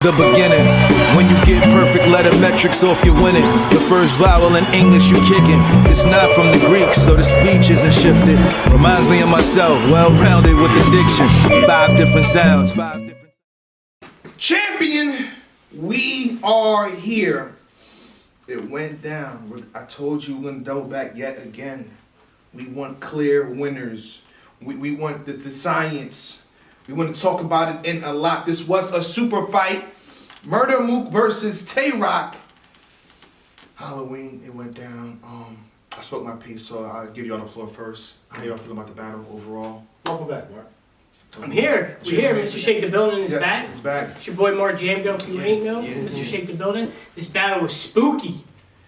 The beginning, when you get perfect letter metrics off, you're winning. The first vowel in English you kicking. It's not from the Greek, so the speech isn't shifted. Reminds me of myself, well-rounded with the diction. 5 different sounds, 5 different... Champion, we are here. It went down. I told you we're gonna double back yet again. We want clear winners. We want the science. We want to talk about it in a lot. This was a super fight. Murda Mook versus Tay Roc. Halloween, it went down. I spoke my piece, so I'll give y'all the floor first. How y'all feel about the battle overall? Welcome back, Mark. I'm here. We're here. Mr. Shake the Building is back. It's back. It's your boy Mark Jamgo, if you ain't know. Mr. Shake the Building. This battle was spooky.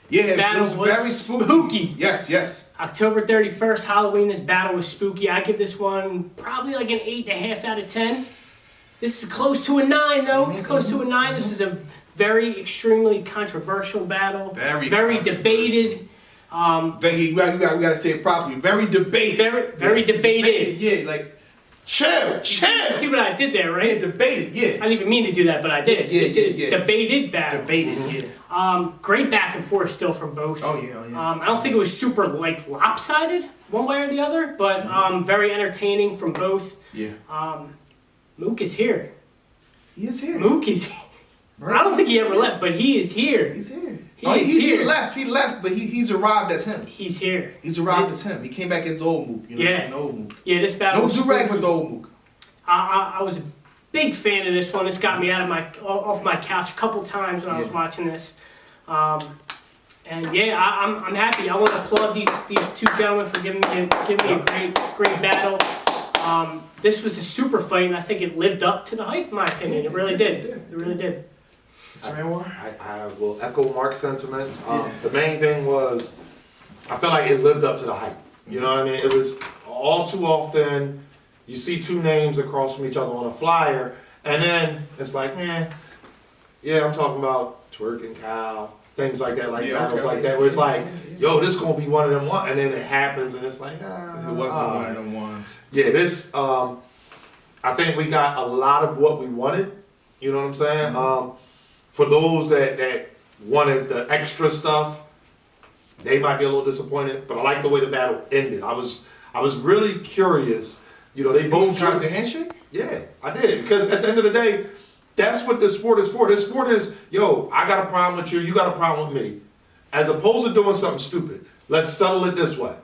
Yeah, this battle it was very spooky. Yes. October 31st, Halloween, this battle was spooky. I give this one probably like an 8.5 out of 10. This is close to a 9, though. It's close to a 9. This is a very extremely controversial battle. Very debated. We gotta say it properly. Very debated. Very debated. Yeah, like chill. See what I did there, right? Yeah, debated. Yeah. I didn't even mean to do that, but I did. Yeah. Debated battle. Debated. Yeah. Great back and forth still from both. Oh yeah. I don't think it was super like lopsided one way or the other, but very entertaining from both. Yeah. Mook is here. He is here. Mook is here. I don't think he ever left, but he is here. He's here. He left. He left, but he's arrived as him. He's here. He's arrived as him. He came back as old Mook. The old Mook. Yeah, this battle. No was do-rag with the old Mook. I was a big fan of this one. This got me off my couch a couple times when I was watching this. And yeah, I'm happy. I want to applaud these two gentlemen for giving me a great battle. This was a super fight, and I think it lived up to the hype, in my opinion. It really did. It really did. I will echo Mark's sentiments. The main thing was, I felt like it lived up to the hype. You know what I mean? It was all too often, you see two names across from each other on a flyer, and then it's like, yeah, I'm talking about twerking cow, things like that, battles like that, where it's like, yo, this gonna be one of them one, and then it happens, and it's like, it wasn't one of them ones. Yeah, this, I think we got a lot of what we wanted, you know what I'm saying? For those that wanted the extra stuff, they might be a little disappointed, but I like the way the battle ended. I was really curious. You know, they both tried the handshake? Yeah, I did. Because at the end of the day, that's what this sport is for. This sport is, yo, I got a problem with you, you got a problem with me. As opposed to doing something stupid. Let's settle it this way.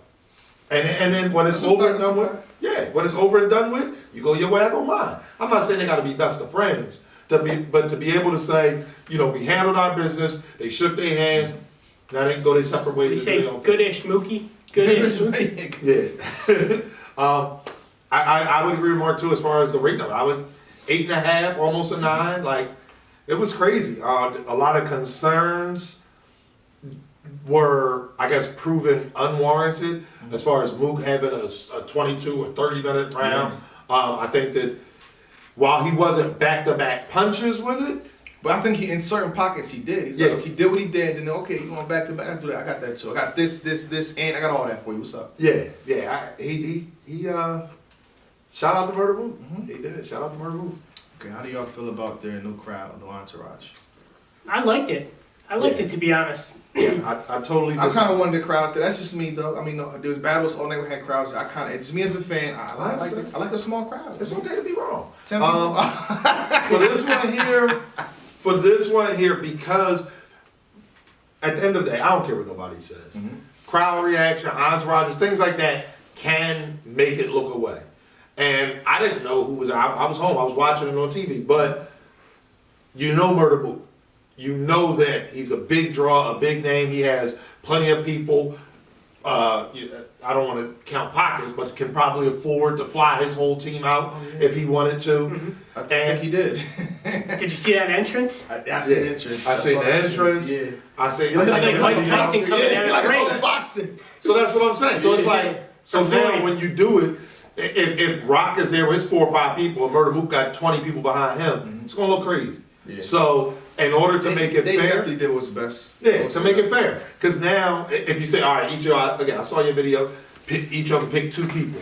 And then when it's over and done with, when it's over and done with, you go your way, I go mine. I'm not saying they got to be best of friends. But to be able to say, you know, we handled our business, they shook their hands, now they can go their separate ways. We say goodish Mookie. Goodish. Yeah. I would agree with Mark too as far as the rate number. I would 8.5, almost a 9. Like, it was crazy. A lot of concerns were, I guess, proven unwarranted as far as Mook having a 22 or 30-minute round. I think that while he wasn't back-to-back punches with it, but I think in certain pockets he did. He's like, he did what he did, and then okay, you going back-to-back? Let's do that. I got that too. I got this, and I got all that for you. What's up? Yeah. He shout out to Murda Mook. He did. Shout out to Murda Mook. Okay, how do y'all feel about their new crowd, no entourage? I liked it. I liked it, to be honest. Yeah, I totally. I kind of wanted the crowd there. That's just me, though. I mean, there was battles all night. We had crowds. It's me as a fan. I like a small crowd. It's okay to be wrong. For this one here, because at the end of the day, I don't care what nobody says. Crowd reaction, entourage, things like that can make it look away. And I didn't know who was there. I was home. I was watching it on TV. But you know Murda Mook. You know that he's a big draw, a big name. He has plenty of people. I don't want to count pockets, but can probably afford to fly his whole team out if he wanted to. I think he did. Did you see that entrance? I see the entrance. I seen the entrance. Yeah. I see. It's like Mike Tyson coming down like the ring. old boxing. So that's what I'm saying. So it's like, now when you do it, if Roc is there with his 4 or 5 people and Murda Mook got 20 people behind him, it's gonna look crazy. Yeah. So in order to make it fair, they definitely did what's best. Yeah, to make it fair. Because now, if you say, all right, again, I saw your video, each of them pick 2 people.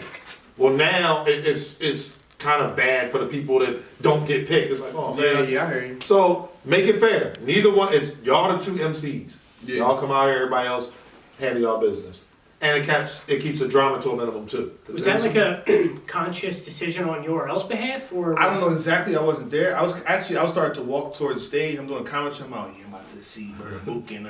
Well, now it's kind of bad for the people that don't get picked. It's like, oh man. Yeah, I hear you. So make it fair. Neither one is y'all the two MCs. Yeah. Y'all come out here, everybody else handle y'all business. And it keeps the drama to a minimum too. Was that like a conscious decision on URL's behalf, or? I don't know exactly. I wasn't there. I was starting to walk towards the stage. I'm doing comments. I'm out. Yeah, I'm about to see Murda Mook and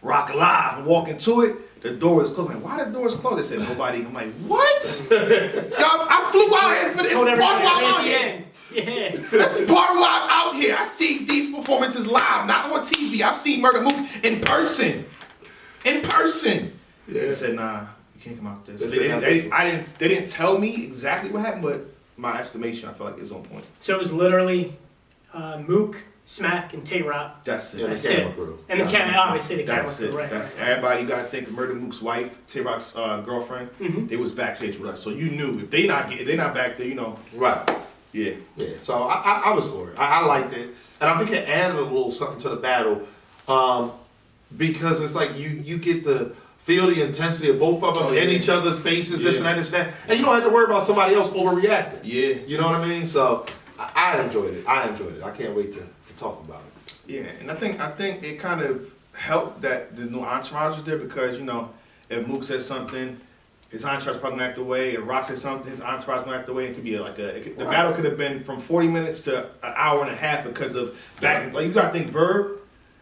Rock Live. I'm walking to it. The door was closed. I'm like, why the doors closed? They said nobody. I'm like, what? I flew out here, but it's part of why I'm out here. Yeah. That's part of why I'm out here. I see these performances live, not on TV. I've seen Murda Mook in person. In person. Yeah. They said, nah, you can't come out there. So They they didn't tell me exactly what happened, but my estimation, I feel like, is on point. So it was literally Mook, Smack, and Tay Roc. That's it. And That's the camera it. crew. And the camera, obviously the camera That's crew, it. right? That's everybody. You got to think of Murda Mook's wife, Tay Roc's girlfriend. Mhm. They was backstage with us, so you knew if they're not back there, you know. Right. Yeah. Yeah. So I was for it. I liked it. And I think it added a little something to the battle. Because it's like you get to feel the intensity of both of them in each other's faces, this and that and that. And you don't have to worry about somebody else overreacting. Yeah. You know what I mean? So I enjoyed it. I can't wait to talk about it. Yeah, and I think it kind of helped that the new entourage was there because, you know, if Mook says something, his entourage probably gonna act away. If Rock says something, his entourage gonna act away. It could be the battle could have been from 40 minutes to an hour and a half because of back and like you gotta think Verb.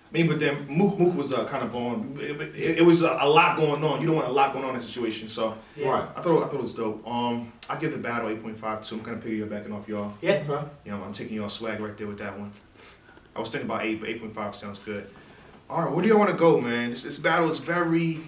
I mean, but then Mook was kind of born. It was a lot going on. You don't want a lot going on in that situation. So Yeah. Right. I thought it was dope. I give the battle 8.5 too. I'm kind of piggybacking off y'all. Yeah. Okay. You know, I'm taking y'all swag right there with that one. I was thinking about 8, but 8.5 sounds good. All right, where do y'all want to go, man? This battle is very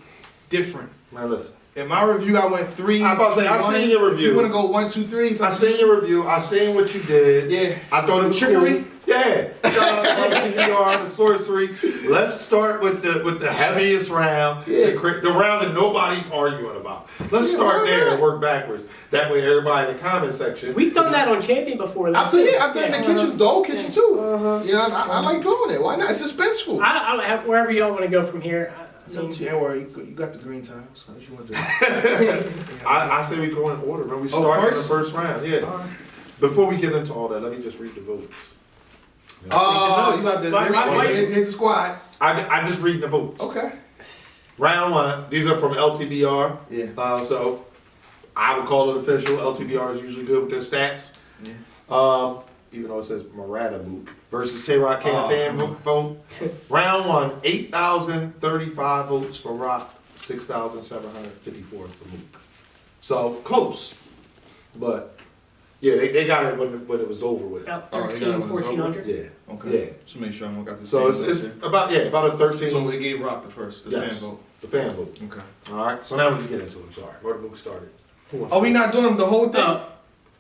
different. Man, listen. In my review, I went 3. I'm about to say, I one. seen your review. You want to go 1, 2, 3? I seen your review. I seen what you did. Yeah. I thought it was Trickery? cool. Yeah. LTBR, the sorcery. Let's start with the heaviest round. Yeah. The round that nobody's arguing about. Let's Yeah, start why there not? and work backwards. That way everybody in the comment section. We've done that on Champion before. I've done it in the kitchen, dog kitchen too. You know, I like doing it. Why not? It's suspenseful. I have wherever y'all want to go from here. I mean, Don't worry, you got the green time. So what you want to do? I say we go in order, man. We start in the first? first round. Yeah. All right. Before we get into all that, let me just read the votes. Oh, you got the. Right. Here's the squad. I just read the votes. Okay. Round 1. These are from LTBR. Yeah. So I would call it official. LTBR is usually good with their stats. Yeah. Even though it says Murda Mook versus Tay Roc fan vote. Round 1, 8,035 votes for Rock, 6,754 for Mook. So close, but yeah, they got it when it was over with. about Oh, 13, yeah, when it's 1400. Yeah. Okay. Yeah. Just make sure I don't got the So same it's list about a 13. there. So they gave Rock the first, the fan Yes. vote. The fan vote. Okay. All right. So now we can get into it. I'm sorry. Murda Mook started. Who wants Oh, we to- not doing the whole thing?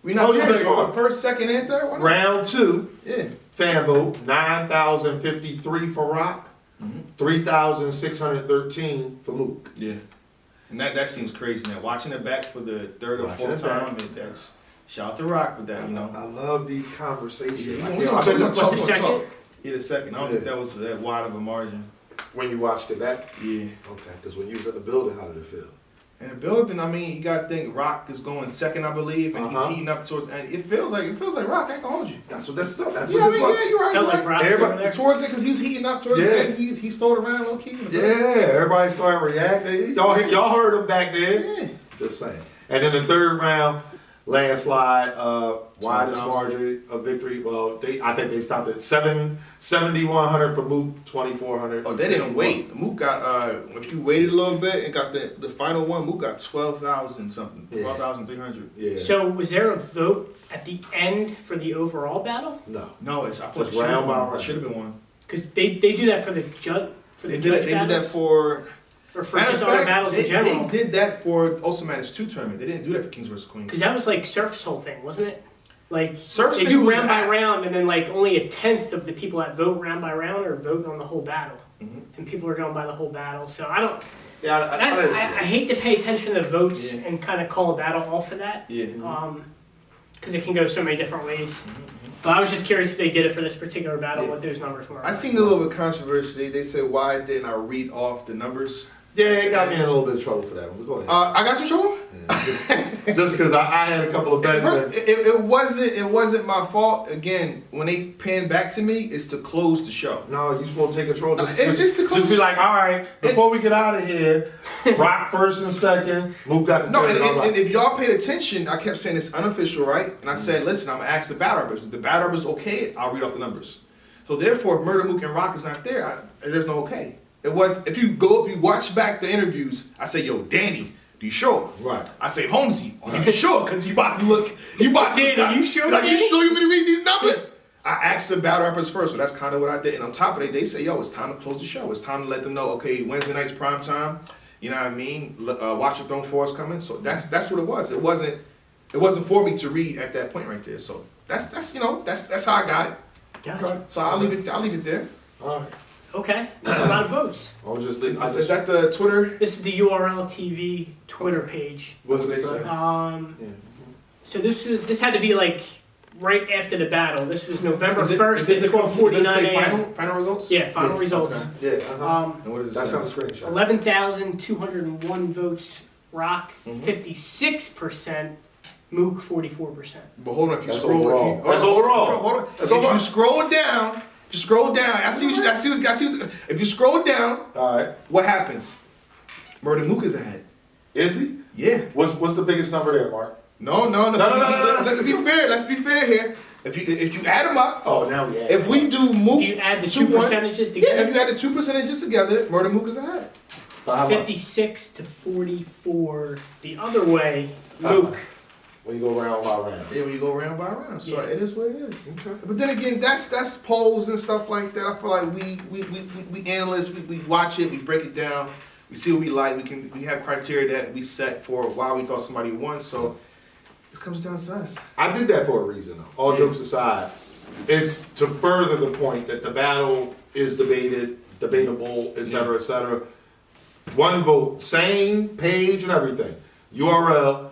We not Oh, doing yeah, the sure. first, second, and third? Why not? Round 2. Yeah. Fan vote, 9,053 for Rock, 3,613 for Mook. Yeah. And that seems crazy now. Watching it back for the third or Watching fourth it back. time, that's shout out to Rock with that, you know. I love these conversations. Yeah, I we can't- gonna I bet talk, the- talk, the talk, second? talk. Yeah, the second. I don't think Yeah. that was that wide of a margin. When you watched it back? Yeah. Okay, because when you was in the building, how did it feel? And the building, I mean, you gotta think Rock is going second, I believe, and Uh-huh. he's heating up towards. And it feels like Rock. I ain't gonna hold you. That's what Yeah, I this mean, was. yeah, you're right. Felt You're like right. Rock Everybody- over there. Towards it, because he was heating up towards Yeah. the end. He stole around low key. Yeah, everybody started reacting. Y'all heard him back there. Yeah. Just saying. And then the third round, landslide, widest 12,000. margin of victory. Well, I think they stopped at 7,100 for Mook, 2,400. Oh, they didn't wait. Mook got if you waited a little bit and got the final one, Mook got 12,000 something, Yeah. 12,300. Yeah. So was there a vote at the end for the overall battle? No. No, I thought It's round by round. It should have been one. Because they do that for the judge They did that battles, for. or for Matter just of other fact, battles they, in general. they did that for Ultimatus 2 tournament. They didn't do that for Kings vs Queens. Because that was like Surf's whole thing, wasn't it? Like Surf they Six do was round by that. round, and then like only a tenth of the people that vote round by round are voting on the whole battle, Mhm. and people are going by the whole battle. So I don't. Yeah, I didn't see I that. hate to pay attention to votes Yeah. and kind of call a battle off of that, Yeah. because it can go so many different ways. But I was just curious if they did it for this particular battle, Yeah. what those numbers were. I seen a little bit of controversy. They said, why didn't I read off the numbers? Yeah, it got me in a little bit of trouble for that one. But go ahead. I got you in trouble? Just because I had a couple of bets. It wasn't my fault. Again, when they pan back to me, it's to close the show. No, you supposed to take control. It's just to close. Just be like, all right, before we get out of here, Rock first and second. Mook got the No, third. and if y'all paid attention, I kept saying it's unofficial, right? And I said, listen, I'm gonna ask the battle rappers. If the battle rappers okay, I'll read off the numbers. So therefore, if Murda Mook and Rock is not there, there's no okay. It was if you watch back the interviews, I say, yo, Danny, do you sure? Right. I say, Holmesy, are you sure? Because you about to look. Danny, you sure? Like, you Danny? sure you want me to read these numbers? I asked the battle rappers first, so that's kind of what I did. And on top of it, they say, yo, it's time to close the show. It's time to let them know, okay, Wednesday night's prime time. You know what I mean? Watch Your Throne 4 is coming. So that's what it was. It wasn't for me to read at that point right there. So that's how I got it. Gotcha. So I'll leave it there. All right. Okay. That's a lot of votes. I'll just Is that the Twitter? This is the URL TV Twitter page. What did they say? So this had to be like right after the battle. This was November Is it 1st the at 12:49 does it say a.m. final results? Yeah, final results. Yeah. And what does it That's say? on the screenshot. 11,201 votes Rock, Mhm. 56%, Mook 44%. But hold on, if you That's scroll, overall. Hold on. That's If overall. you scroll down, just scroll down. I see what. If you scroll down, All right. what happens? Murda Mook is ahead. Is he? Yeah. What's the biggest number there, Mark? No. Let's be fair. Let's be fair here. If you add them up, Oh, now we add. if we do Mook, Do you add the two 2-1, percentages yeah, together? if you add the 2 percentages together, Murda Mook is ahead. How much? 56 to 44 the other way, Uh-huh. Mook. When you go round by round. Yeah, when you go round by round, so Yeah. it is what it is. Okay. But then again, that's polls and stuff like that. I feel like we analysts, we watch it, we break it down, we see what we like. We have criteria that we set for why we thought somebody won. So it comes down to us. I did that for a reason, though. All jokes aside, it's to further the point that the battle is debatable, etc., etc. One vote, same page and everything. URL,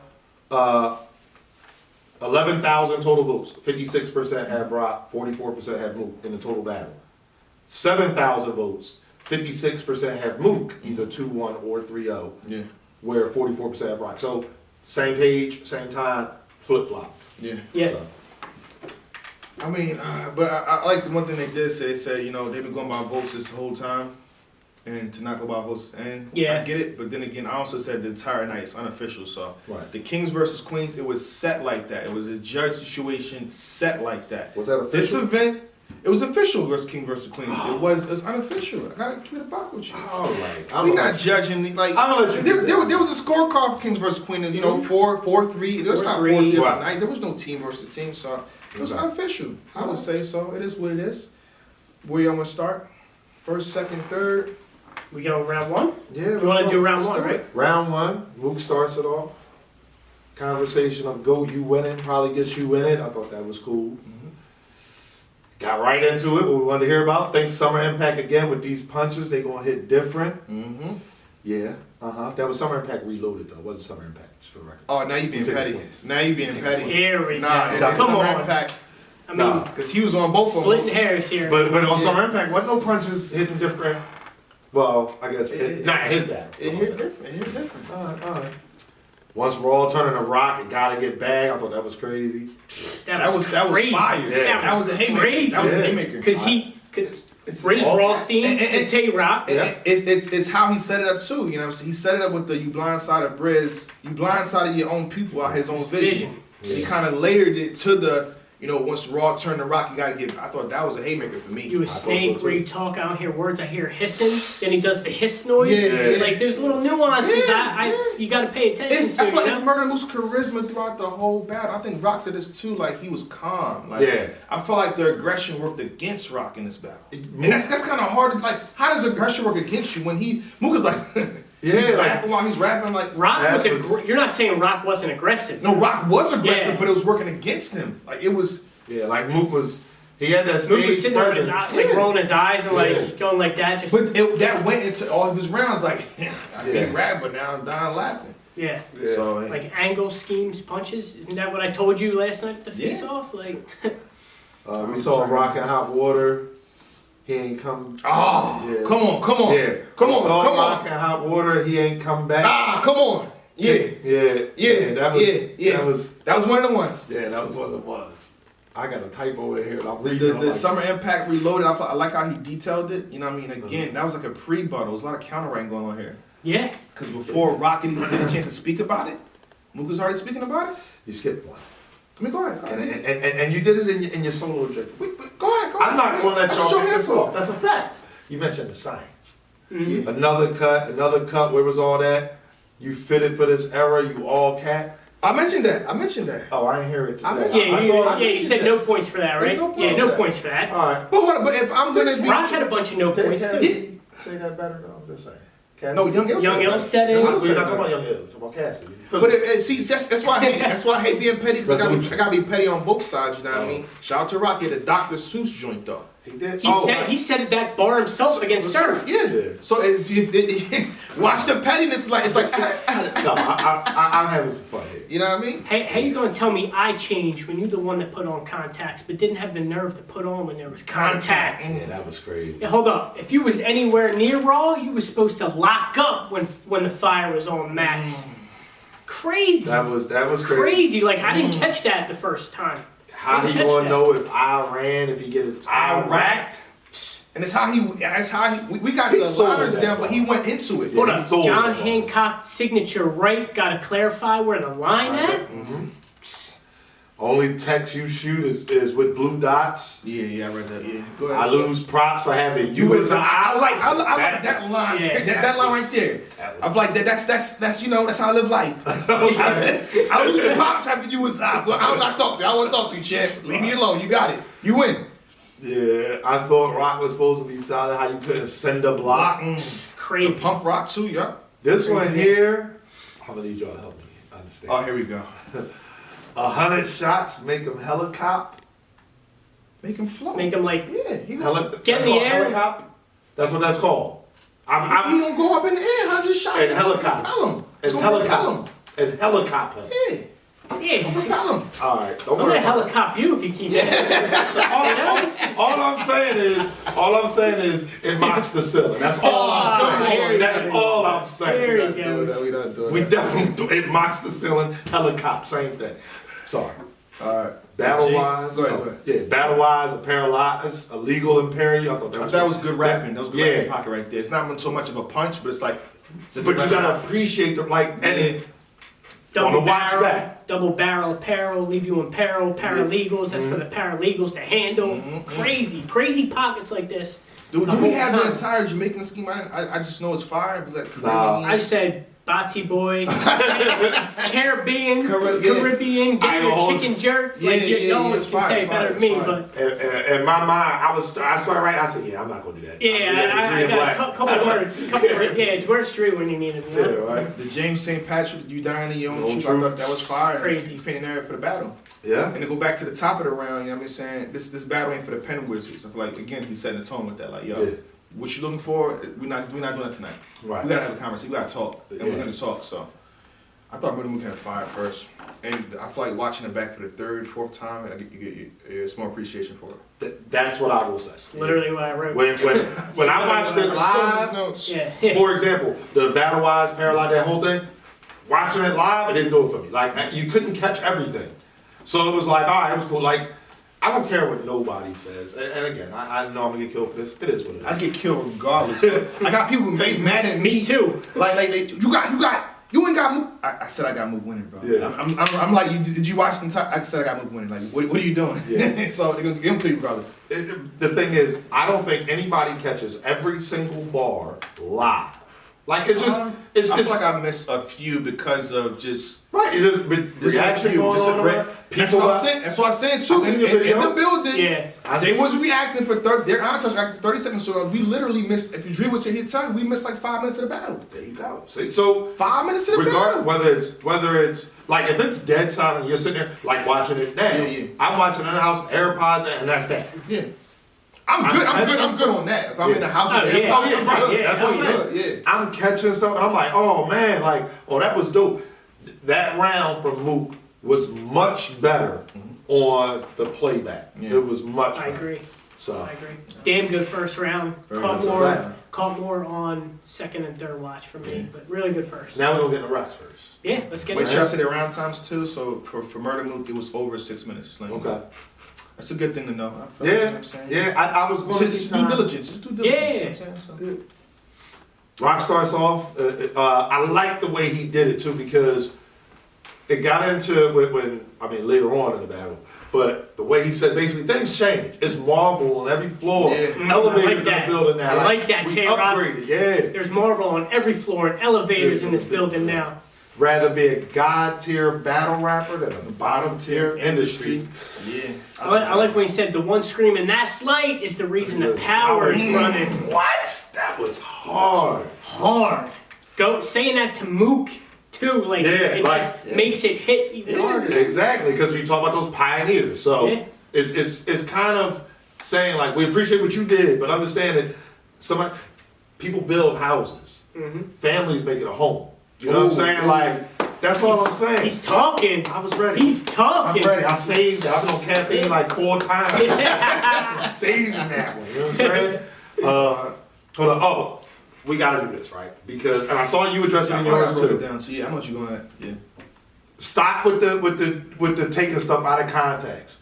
11,000 total votes. 56% have Rock, 44% have Mook in the total battle. 7,000 votes. 56% have Mook, either 2-1 or 3-0. Yeah. Where 44% have Rock. So same page, same time, flip flop. Yeah. Yeah. So, I mean, but I like the one thing they did say. They said, they've been going by votes this whole time, and to not go by votes, and Yeah. I get it. But then again, I also said the entire night is unofficial. So Right. the Kings versus Queens, it was set like that. It was a judge situation set like that. was that This official? event, it was official versus King versus Queens. It was unofficial. I gotta keep it a buck with you. All right. We not judging like. I'm gonna let you do that. there was a scorecard for Kings versus Queens. 4-3. There was not 4-3. 4-3 Right. night. There was no team versus team, so it was Okay. unofficial. I would say so. It is what it is. Where y'all wanna start? First, second, third. We go round one? Yeah. You want to do round let's one, do it. right? Round one, Mook starts it off. Conversation of go you winning probably gets you winning. I thought that was cool. Got right into it. What we wanted to hear about. Think Summer Impact again with these punches. They gonna hit different. Mm-hmm. Yeah. That was Summer Impact Reloaded though. It wasn't Summer Impact, just for the record. Oh, now you being Take petty. points. Now you being petty. Here we Nah, go. it's Come Summer on. Impact. I mean, Nah. Because he was on both of splitting them. hairs here. But on Yeah. Summer Impact, wasn't no punches hitting different. Well, I guess not his battle. It hit different. It hit different. All right. Once Raw turning to Rock, it gotta get bagged. I thought that was crazy. That was crazy. fire. Yeah. That was a haymaker. crazy. That was a Yeah. haymaker. Because Riz all- Rothstein and- and Tay Roc. Yeah. It's how he set it up too. You know, he set it up with the you blindsided Briz, you blindsided your own people out his own vision. Yeah. He kind of layered it to the once Raw turned to Rock, you got to give. I thought that was a haymaker for me. You a thought so, snake too. where you talk, I don't hear words, I hear hissing. Then he does the hiss noise. Yeah. Like there's little nuances Yeah. you gotta pay attention I to. feel like You it's know? Murda Mook's charisma throughout the whole battle. I think Rock said this too. Like he was calm. Like Yeah. I feel like the aggression worked against Rock in this battle, and that's kind of hard. To, like, how does aggression work against you when Mook is like, Yeah, he's like- rapping while he's rapping like. Rock was, That was- you're not saying Rock wasn't aggressive. No, Rock was aggressive, Yeah. but it was working against him. Like it was. Yeah, like Mook was. He had that Mook stage was sitting there with his presence. eyes, like Yeah. rolling his eyes and Yeah. like going like that. Just But that went into all of his rounds. Like I Yeah. can't rap, but now I'm dying laughing. yeah. Yeah. So Like angle schemes, punches. Isn't that what I told you last night at the face Yeah. off? Like We saw Rock in hot water. He ain't come. oh, Yeah. come on, Yeah. come We on, saw come Rock on. in hot water. He ain't come back. Come on. That was one of the ones. Yeah, that was one of the ones. I got a typo in here. And I'm reading The Summer Impact Reloaded. I like how he detailed it. You know what I mean? Again, that was like a pre-battle. There was a lot of counter writing going on here. Yeah. Because before Rocket even had a chance to speak about it, Mook was already speaking about it. You skipped one. I mean, go ahead. And you did it in your solo joke. Go ahead. I'm not going to let y'all get this off. That's a fact. You mentioned the science. Yeah. Another cut. Where was all that? You fitted for this era. You all cat. I mentioned that. Oh, I didn't hear it today. You said no points for that, right? No points for that. All right. But if I'm gonna be Rock had a bunch of no points too. Say that better though. I'm just saying. Cassidy. No, Young Ill said it. We're not talking about Young Ill. We're talking about Cassidy. But see, that's why I hate being petty. Because I gotta be petty on both sides. You know what I mean? Shout out to Rocky, the Dr. Seuss joint though. He did. He said that bar himself against Surf. Yeah. So watch the pettiness. Like it's like. No, I'm having some fun here. You know what I mean? Hey, how you gonna tell me I changed when you're the one that put on contacts, but didn't have the nerve to put on when there was contact? Yeah, that was crazy. Yeah, hold up. If you was anywhere near Raw, you was supposed to lock up when the fire was on max. Crazy. That was crazy. Crazy. Like I didn't catch that the first time. How he gonna know if if he get his eye racked? And it's how he. We got the liners down, but he went into it. Hold up. John Hancock signature right. Gotta clarify where the line at. Mm-hmm. Only text you shoot is with blue dots. Yeah, I read that. Yeah, go ahead. I lose props for having you as an eye. I like that line. Yeah, that line right there. I'm like that's you know that's how I live life. I lose the props having you as eye. Well, I'm not talking to you. I want to talk to you, champ. Leave me alone. You got it. You win. Yeah, I thought Rock was supposed to be solid. How you couldn't send a block. Crazy. The pump rock too, yeah. This one here, I'm gonna need y'all to help me understand. Oh, here we go. 100 shots make him helicopter. Make him float. Make him like Get in the air. Helicopter. That's what that's called. He gonna go up in the air, 100 shots. And helicopter. And helicopter. Yeah. Yeah. Propel him. All right. I'm gonna helicopter you if you keep. All I'm saying is it mocks the ceiling. That's all I'm saying. That's all I'm saying. We not doing We that. definitely do. It mocks the ceiling. Helicopter, same thing. Sorry. All right. Battle wise, Go ahead. yeah. Battle wise, a paralyzed, illegal imperial. I thought That was good rapping. That was good rapping pocket right there. It's not so much of a punch, but it's like. But you gotta appreciate the and double barrel apparel, leave you in peril. Paralegals, that's for the paralegals to handle. Crazy pockets like this. Do we have the entire Jamaican scheme? I just know it's fire. Was that Caribbean? I said Bati Boy, Caribbean, get your chicken jerks. No one can say it better than me. But in my mind, I started right. I said, yeah, I'm not gonna do that. Yeah, I got a couple words. Yeah, words straight when you need them. You know? Yeah, right. The James St. Patrick, you dying in your own truth. I thought that was fire. Crazy. He's painting area for the battle. Yeah. And to go back to the top of the round, you know what I'm saying? This battle ain't for the pen wizards. I feel like again he's setting the tone with that. Like, yo, what you looking for? We're not doing that tonight. Right. We gotta have a conversation. We gotta talk. And we're gonna talk. So I thought Murda Mook had a fire first. And I feel like watching it back for the third, fourth time, it's more appreciation for it. That's what I will say. Literally what I wrote. When I watched it live, for example, the Battle Wise, Paralyzed, that whole thing, watching it live, it didn't do it for me. Like, you couldn't catch everything. So it was like, all right, it was cool. Like, I don't care what nobody says. And again, I know I'm gonna get killed for this. It is what it is. I get killed regardless. I got people mad at me too. Like you ain't got Mook. I said I got Mook winning, bro. Yeah. I'm like, did you watch the entire? I said I got Mook winning. Like, what are you doing? Yeah. So they're gonna kill you regardless. The thing is, I don't think anybody catches every single bar live. Like, it's just, I feel like I missed a few because of just right. It's just reaction going on. That's what I'm saying too. In the building, they was reacting for 30. Their entourage reacted 30 seconds. So we literally missed. If Dre was here, tell you we missed like 5 minutes of the battle. There you go. See, so 5 minutes of the battle. Whether it's like if it's dead silent, you're sitting there like watching it now. Yeah. I'm watching in the house, AirPods, and that's that. Yeah. I'm good on that. If I'm in the house with right. That's what I'm saying. Yeah. I'm catching stuff, and I'm like, oh man, that was dope. That round from Mook was much better on the playback. Yeah. It was much better. I agree. So I agree. Damn good first round. Caught more on second and third watch for me, but really good first. Now we're gonna get in the rocks first. Yeah, let's get Wait, it. should I say the round times too? So for Murda Mook, it was over 6 minutes. Like, Okay. that's a good thing to know. I feel like, you know Yeah, what I'm saying? yeah. I was going to Just due diligence. Just due diligence. You know what I'm saying? So, Rock starts off. I like the way he did it too because it got into when I mean later on in the battle. But the way he said basically things change. It's marble on every floor. Yeah. Elevators I like in the building now. I like that, we Tay Roc. upgraded. Yeah. There's marble on every floor and elevators in this building now. Rather be a god tier battle rapper than a bottom tier industry. yeah. I like when he said the one screaming, "That's light," is the reason the power is running What? That was hard. hard. Go saying that to Mook too, like Yeah, it like- just makes it hit even harder. Exactly, because we talk about those pioneers. So Yeah. it's kind of saying like we appreciate what you did, but understand that somebody people build houses, families make it a home. You know what I'm saying? Like that's all I'm saying. He's talking. I was ready. He's talking. I'm ready. I saved it. I've been on caffeine like 4 times. I'm saving that one. You know what I'm saying? Hold on. Oh, we gotta do this, right? Because and I saw you addressing I it in yours wrote it too. down. So yeah, I know what you're going at. Yeah. Stop with the taking stuff out of context.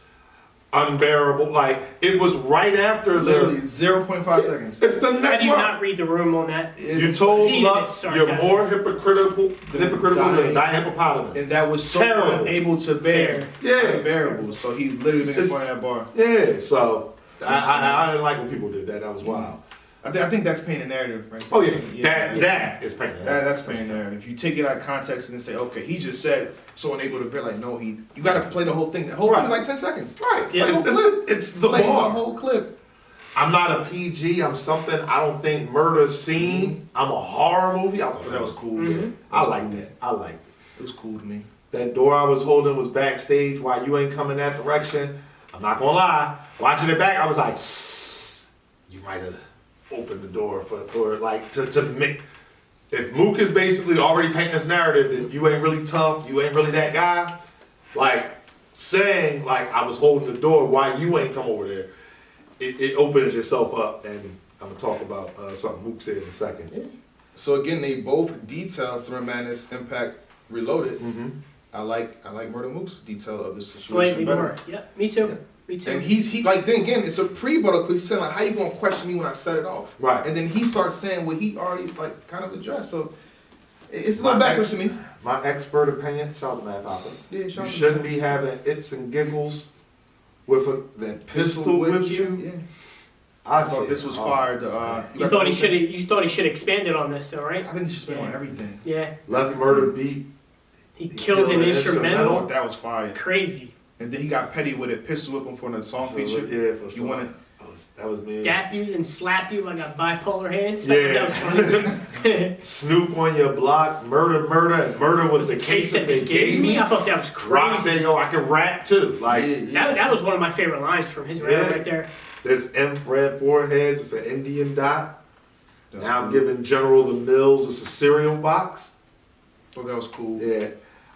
Unbearable. Like it was right after Literally the. 0.5 seconds. It's the How next do you one. not read the room on that? You told Seated Lux it's you're sarcasm. more hypocritical than dying. die hippopotamus. And that was so Terrible. unable to bear. Yeah. Unbearable. So he literally making It's- fun of that bar. Yeah. So I didn't like when people did that. That was wild. I think that's painting narrative, right? Oh yeah. That is painting. That's painting narrative. You take it out of context and then say, okay, he just said so unable to bear. Like, no, you got to play the whole thing. The whole thing's like 10 seconds. Right. Yeah. It's the Play the bar. whole clip. I'm not a PG. I'm something I don't think Murda's seen. I'm a horror movie. I thought But that was cool. Yeah. I like that. I like it. It was cool to me. That door I was holding was backstage while you ain't coming that direction. I'm not gonna lie. Watching it back, I was like, you might have opened the door for like to make. If Mook is basically already painting this narrative that you ain't really tough, you ain't really that guy, like saying like I was holding the door while you ain't come over there, it opens yourself up, and I'm gonna talk about something Mook said in a second. So again, they both detail Summer Madness Impact Reloaded. Mm-hmm. I like Murda Mook's detail of this Slightly situation better. more. Yep. Me too. Me too. And he like then again, it's a pre-battle because he's saying like, how you gonna question me when I set it off? Right. And then he starts saying what he already like kind of addressed. So it's a little backwards to me. My expert opinion, shout out to Matt Hopper. Yeah, You shouldn't be having its and giggles with that pistol whipped you. Yeah. I I thought said, this was oh, fired. You thought he should have. You thought he should have expanded on this, though, right? I think he should spend on everything. Yeah. Left Murder beat. He killed an I instrumental. thought that was fire. Crazy. And then he got petty with it, pistol whip him for another song feature. Yeah, for You song. want That was me. Dap you and slap you like a bipolar hands. Yeah. That was funny. Snoop on your block, murder, and murder was the case that they gave me. I thought that was Rock crazy. said, yo, I can rap too. Like, That was one of my favorite lines from his rap Yeah. right there. there's infrared foreheads, it's an Indian dot. That's Now I'm cool. giving General the Mills, it's a cereal box. Oh, that was cool. Yeah.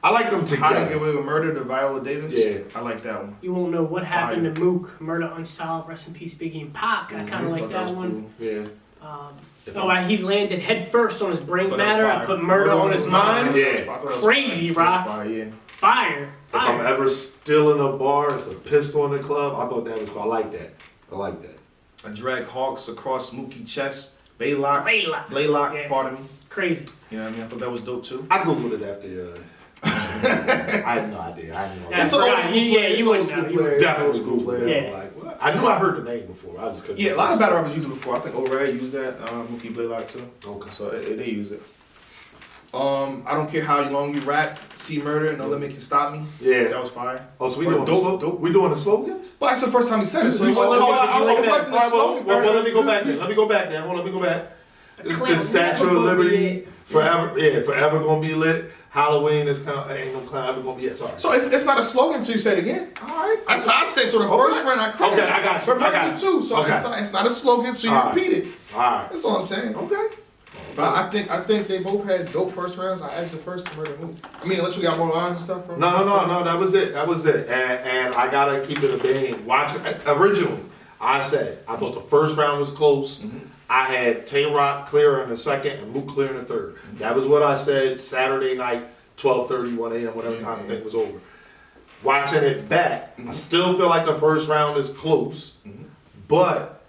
I like them How to Get together. Away with Murder to Viola Davis. Yeah. I like that one. You won't know what happened to Mook, Murda Unsolved, rest in peace, Biggie and Pac. I kind of like Thought that was one. cool. Yeah. He landed head first on his brain Thought that was matter. I fire. put murder on his mind. Yeah. I thought that was Crazy, fire. Rock. Fire, yeah. Fire. If I'm Fire. ever still in a bar, it's a pistol in the club. I thought that was cool. I like that. I like that. I drag hawks across Mookie chest. Blaylock. Blaylock. Yeah. Pardon me. Crazy. You know what I mean? I thought that was dope too. I googled it after. I had no idea. I didn't know. Yeah, It's I an old forgot. school You player. It's wouldn't old know. school You wouldn't. player. Definitely Google player. it. Yeah. Like, what? I knew I heard the name before. I just couldn't. Yeah, a lot of battle rappers used it before. I think O'Reilly used that. Mookie Blaylock too. Okay. So they use it. I don't care how long you rap. See murder, no limit can stop me. Yeah. That was fire. Oh, so we Or doing dope. we doing the slogans? But that's the first time he said it. So Which it wasn't- slogan it did you like wasn't best? a slogan. Well, let me go back there. Let me go back there. Hold on, let me go back. It's Statue of Liberty, forever. Yeah, forever gonna be lit. Halloween is ain't no clown ever gonna be. Sorry. So it's not a slogan until you say it again. All right. That's how I say. So the first round I cleared. Okay, I got you. For I got Murder you. too. So Okay. it's not a slogan. So you All right. repeat it. All right. That's all I'm saying. Okay. But I think they both had dope first rounds. I asked the first to Murder Mook. I mean, unless you got more lines and stuff from. No. That was it. And I gotta keep it a being. Watch originally. I said I thought the first round was close. I had Tay Roc clear in the second and Mook clear in the third. That was what I said Saturday night, 12:30, 1 a.m., whatever time the thing was over. Watching it back, I still feel like the first round is close, but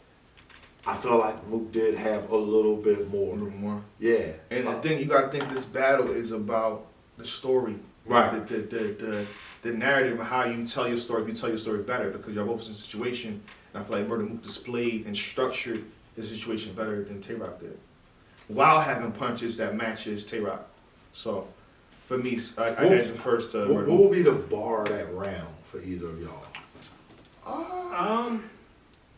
I feel like Mook did have a little bit more. A little more. Yeah. And the thing, you gotta think this battle is about the story. Right. The narrative of how you tell your story. If you tell your story better, because you're both in a situation, and I feel like Murda Mook displayed and structured the situation better than Tay Roc did, while having punches that matches Tay Roc. So, for me, I had the first. What will be the bar of that round for either of y'all?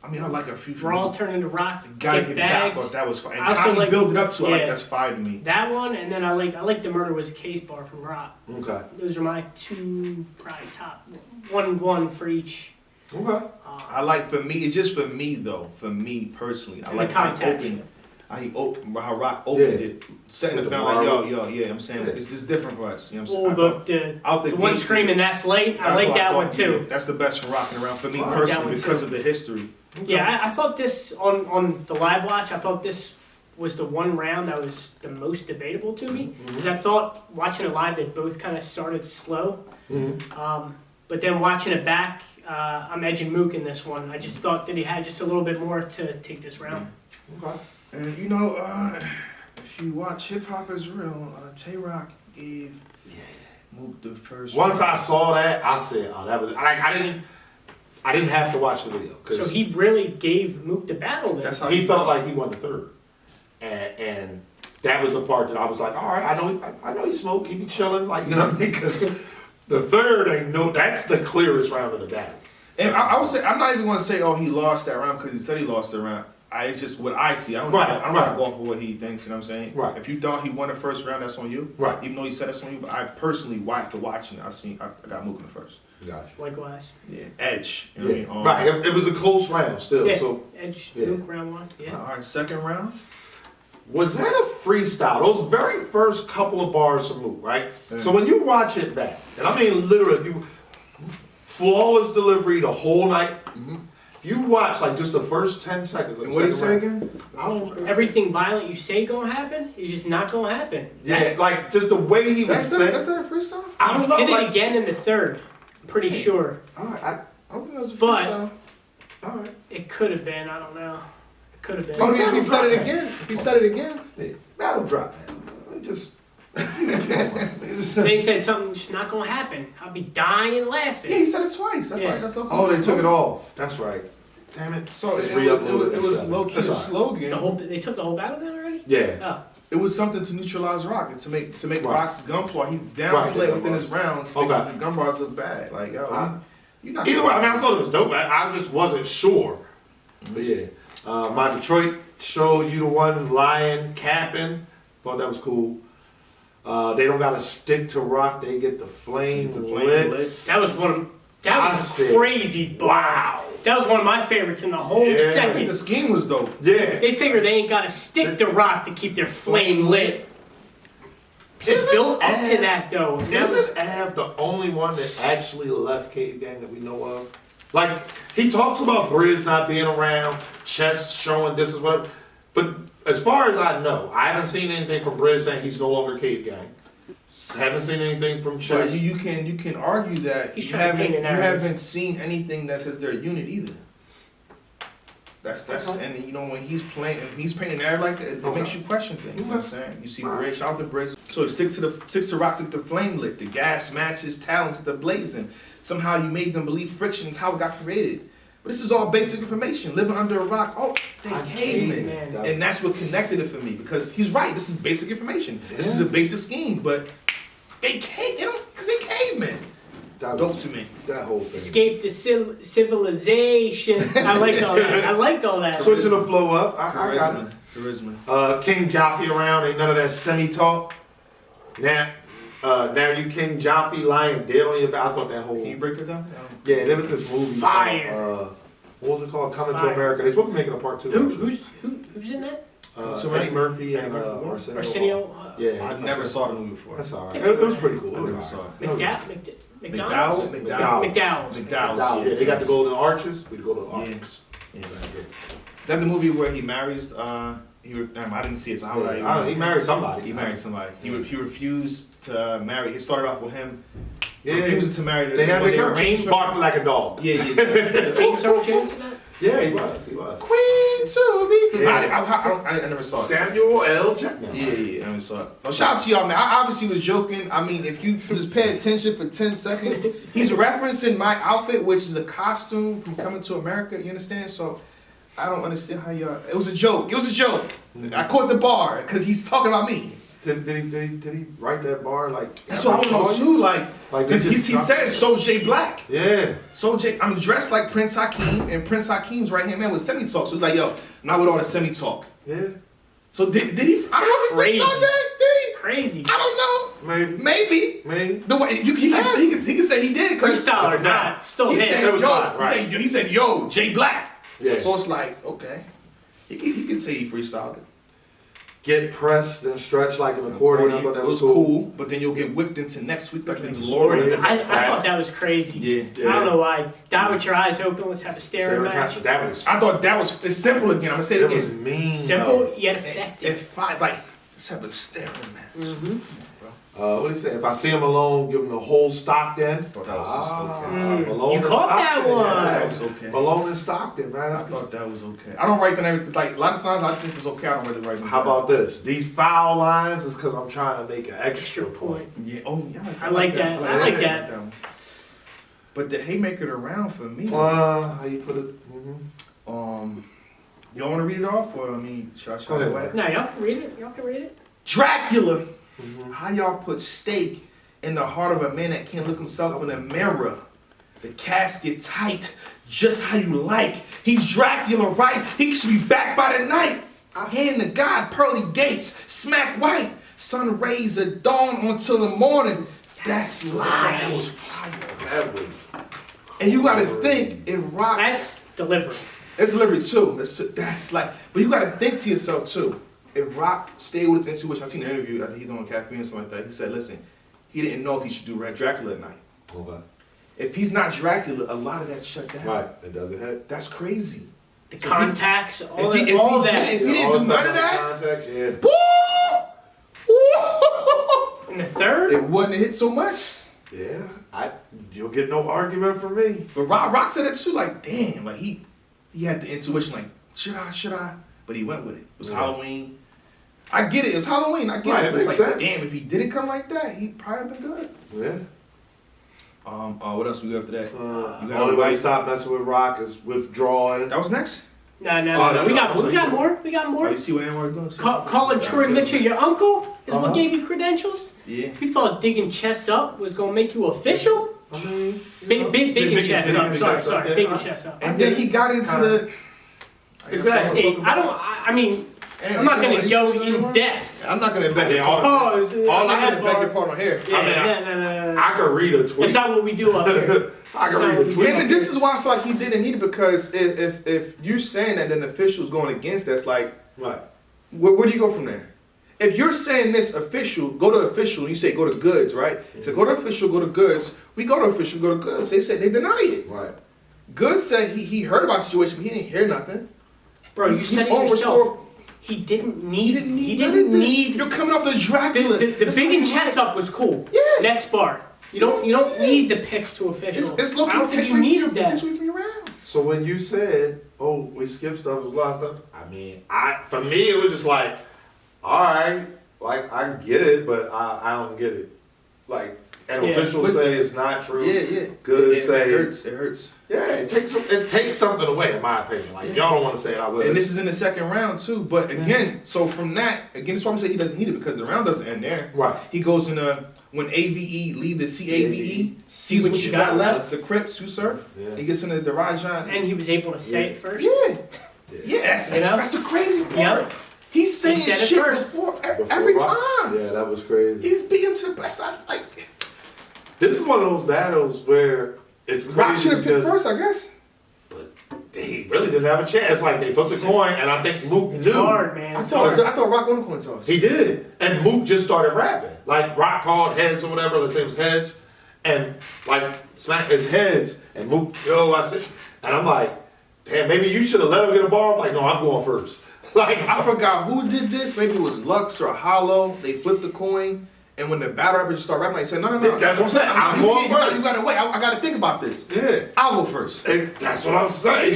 I mean, I like a few. Brawl turned into Rock. Gotta Get get back. I bagged. thought that was fine. And I also how he like- built it up to, I like yeah. that's fine to me. That one, and then I like the Murder Was a Case bar from Rock. Okay. Those are my two probably top one for each. Okay. I like, for me, it's just for me though. For me personally, I And like the how he contact. opened. How Rock opened Yeah. it, setting the With the found like bar. yeah. I'm saying Yeah. it's different for us. You know what Oh, I'm saying? the one gate, screaming that's late. I that's like what that one thought, too. yeah, that's the best for rocking around for me I like that personally one, because too. of the history. Yeah, I thought this on the live watch. I thought this was the one round that was the most debatable to me because I thought watching it live they both kind of started slow, but then watching it back, I'm edging Mook in this one. I just thought that he had just a little bit more to take this round. Okay. And if you watch Hip Hop Is Real, Tay Roc gave Mook the first. Once round. I saw that, I said, "Oh, that was." I didn't have to watch the video So because he really gave Mook the battle then. That's how he felt like he won the third, and that was the part that I was like, "All right, I know he smoked, he be chilling, like you know what I mean?" Because the third that's the clearest round of the battle. And I would say, I'm not even going to say, oh, he lost that round because he said he lost the round. It's just what I see. I'm not going for what he thinks, you know what I'm saying? Right. If you thought he won the first round, that's on you. Right. Even though he said that's on you, but I personally, after watching it, I got Mook in the first. Gotcha. Likewise. Yeah. Edge. You know Yeah. what I mean? Right. It was a close round still. Yeah. So Edge Yeah. Mook round one. Yeah. All right, second round. was that a freestyle? Those very first couple of bars from Mook, right? Yeah. So when you watch it back, and I mean literally, you flawless delivery the whole night. You watch like just the first 10 seconds. Of And the what did he second say round. again? I don't. Everything violent you say gonna happen is just not gonna happen. Yeah, like just the way he was saying. That's not a freestyle? I don't know. Did it Like, again in the third. I'm pretty sure. all right, I don't think that was a But- freestyle. all right. It could have been. I don't know. It could have been. I mean, if he said it again, Yeah, battle drop, man. It just. They said something just not gonna happen. I'll be dying laughing. Yeah, he said it twice. That's Yeah. like that's okay. Oh, they took it off. That's right. Damn it. So Let's it re-upload was seven. low key That's a all right. slogan. They took the whole battle down already. Yeah. Oh, It was something to neutralize Rock and to make Right. Rock's gunplay. He Right, downplayed the within his gun rounds. Okay. Making the gun bars look bad. Like yo, you not. Either way, I mean, I thought it was dope. I just wasn't sure. But yeah, my Detroit show, you the one lying, capping. Thought that was cool. They don't gotta stick to Rock. They get the flame, lit. that was one. I That was said, crazy. Bar. Wow. That was one of my favorites in the whole Yeah. I think second. the scheme was dope. Yeah. They figure they ain't gotta stick to Rock to keep their flame lit. It Isn't built up Av- to that though. And that was- Isn't Av the only one that actually left Cave Gang that we know of? Like, he talks about Briz not being around, Chess showing this is what, but as far as I know, I haven't seen anything from Briz saying he's no longer Cave Gang. Haven't seen anything from But Chess. you can argue that He's you trying to haven't paint an narrative. seen anything that says they're a unit either. That's and you know when he's painting narrative like that, it makes you question things. You know what I'm saying? You see Bridge, shout out to Bridge. So it sticks to Rock to the flame lit, the gas matches, talent to the blazing. Somehow you made them believe friction is how it got created. But this is all basic information. Living under a rock, they cavemen. caveman. And that's what connected it for me because he's right. This is basic information. This is a basic scheme, but they don't because they cavemen. That Dope was- to me. That whole thing. escape the civilization. I liked all that. I liked all that. Switching the flow up. I got it. Charisma. King Joffy around, ain't none of that semi-talk. Now you King Joffy lying dead on your back. I thought that whole... Can you break it down? Yeah, there was this movie. Fire. What was it called? Coming Fire. to America. They're supposed to be making a part 2. Who's in that? Eddie Murphy and Arsenio. Arsenio. Yeah. I never saw the movie before. That's alright. It was pretty cool. I never saw it. McDowell's. McDowell. McDowell's. Yeah, they got to go to the Arches. We go to the Yeah. Arches. Yeah, is that the movie where he marries? I didn't see it, so how would I? He married somebody. He married somebody. He refused to marry. It started off with him Yeah. refusing to marry. They had were James barking like a dog. Yeah. James Earl Jones in that? Yeah, he was. Queen to me. Yeah. I never saw it. Samuel L. Jackson. Yeah, I never saw it. No, shout out to y'all, man. I obviously was joking. I mean, if you just pay attention for 10 seconds, he's referencing my outfit, which is a costume from Coming to America. You understand? So I don't understand how y'all. It was a joke. It was a joke. I caught the bar because he's talking about me. Did he write that bar like? That's what I want to know too. Like, did he said So J Black. Yeah. So J, I'm dressed like Prince Hakeem, and Prince Hakeem's right hand man with semi talk. So he's like, yo, not with all the semi talk. Yeah. So did he? I don't know if he freestyled that. Did he? Crazy. I don't know. Maybe. The way he can say he did because Freestyle or not, still he hit. said, It was yo, fine, right. he said, yo, J Black. Yeah. So it's like, okay, he can say he freestyled it. Get pressed and stretched like an accordion. I thought that was cool. But then you'll get whipped into next week like the glory. I thought that was crazy. Yeah. I don't know why. Die with your eyes open. Let's have a staring match. That was. I thought that was it's simple again. I'm gonna say it It was again. mean. Simple yet effective. It's fine. Like let's have a staring match. What do you say? If I see him alone, give him the whole Stockton. I thought that was just okay. Malone You and caught that Stockton. one. Yeah, That was okay. Malone and Stockton, man. I That's thought that was okay. I don't write them everything. Like a lot of times I think it's okay. I don't really write them. How about this? These foul lines is because I'm trying to make an extra point. Yeah. Oh yeah. I like that. I like that. one. But the haymaker around for me. How you put it? Y'all want to read it off, or I mean, should I Go ahead. away? No, y'all can read it. Y'all can read it. Dracula. How y'all put steak in the heart of a man that can't look himself in the mirror? The casket tight, just how you like. He's Dracula, right? He should be back by the night. Hand to God, pearly gates, smack white. Sun rays at dawn until the morning. That's light. That was. And you gotta think, it rock. That's delivery. It's delivery too. That's like, but you gotta think to yourself too. If Rock stayed with his intuition, I seen an interview, I think he's on caffeine or something like that. He said, listen, he didn't know if he should do Red Dracula at night. Okay. If he's not Dracula, a lot of that shut down. Right. It doesn't hit. That's crazy. The contacts, all if that. he All that. If he didn't do none of that, Contacts, yeah. woo! In the third? It wouldn't hit so much. Yeah. You'll get no argument from me. But Rock said it too, like, damn, like he had the intuition, like, should I? But he went with it. It was Halloween. I get it. It's Halloween. I get Right, it. it It's makes like, sense. damn, if he didn't come like that, he'd probably been good. Yeah. What else we got after that? You got Only way anybody- to stop messing with Rock is withdrawing. That was next. No. Oh, We no, got no, more. We got Oh, more. you see what Anwar doing? Calling Troy Mitchell your uncle is Uh-huh. what gave you credentials? Yeah. You thought digging chests up was gonna make you official? I mean, Big chest up. Sorry. yeah. Big chest up. And then he got into the. Exactly. Hey, I mean, I'm not gonna go in depth. I'm not gonna beg your all- pardon. Pause. I'm not gonna beg your pardon here. Yeah, I mean, no. I could read a tweet. That's not what we do up here. I could read a tweet. And this is why I feel like he didn't need it, because if you're saying that, then the official's going against that's like, Right. where do you go from there? If you're saying this official, go to official, and you say go to goods, right? So go to official, go to goods. We go to official, go to goods. They said they deny it. Right. Goods said he heard about the situation, but he didn't hear nothing. Bro, you He's said it on yourself. restore- He didn't He need. didn't need. He none didn't of this. need. You're coming off the Dracula. The It's big and like- chest up was cool. Yeah. Next bar. You don't need the picks to official. It's I looking don't think takes you away from needed that. takes away from your round. So when you said, "Oh, we skipped stuff, was a lot of stuff," I mean, for me, it was just like, all right, like I get it, but I don't get it. Like, and Yeah. officials say it's not true. Yeah. Good It say hurts. It hurts. Yeah, it takes something away, in my opinion. Like y'all don't want to say it, I will. And this is in the second round too. But again, so from that, again, that's why we say he doesn't need it, because the round doesn't end there. Right. He goes in when AVE leave the CAVE, sees what you got left, the Crip, Susur. Yeah. He gets into the Rajan. And he was able to say it first. Yeah, that's the crazy part. Yep. He's saying said it shit first. before Before every Rock. time. Yeah, that was crazy. He's beating to the best. Like This is one of those battles where it's Rock crazy should have picked because first, I guess. he really didn't have a chance. Like they flipped the coin, and I think Mook It's knew. hard, man. I It's hard. thought Rock won the coin toss. He did, and Mook just started rapping. Like Rock called heads or whatever. Let's say it was heads, and like smacked his heads, and Mook, I said, and I'm like, damn, maybe you should have let him get a bar. Like, no, I'm going first. Like, I forgot who did this. Maybe it was Lux or Hollow. They flipped the coin, and when the battle rapper just started rapping, they said, "No, no, no." That's what I'm saying. I'm going first. You gotta wait. I gotta think about this. Yeah. I'll go first. And that's what I'm saying.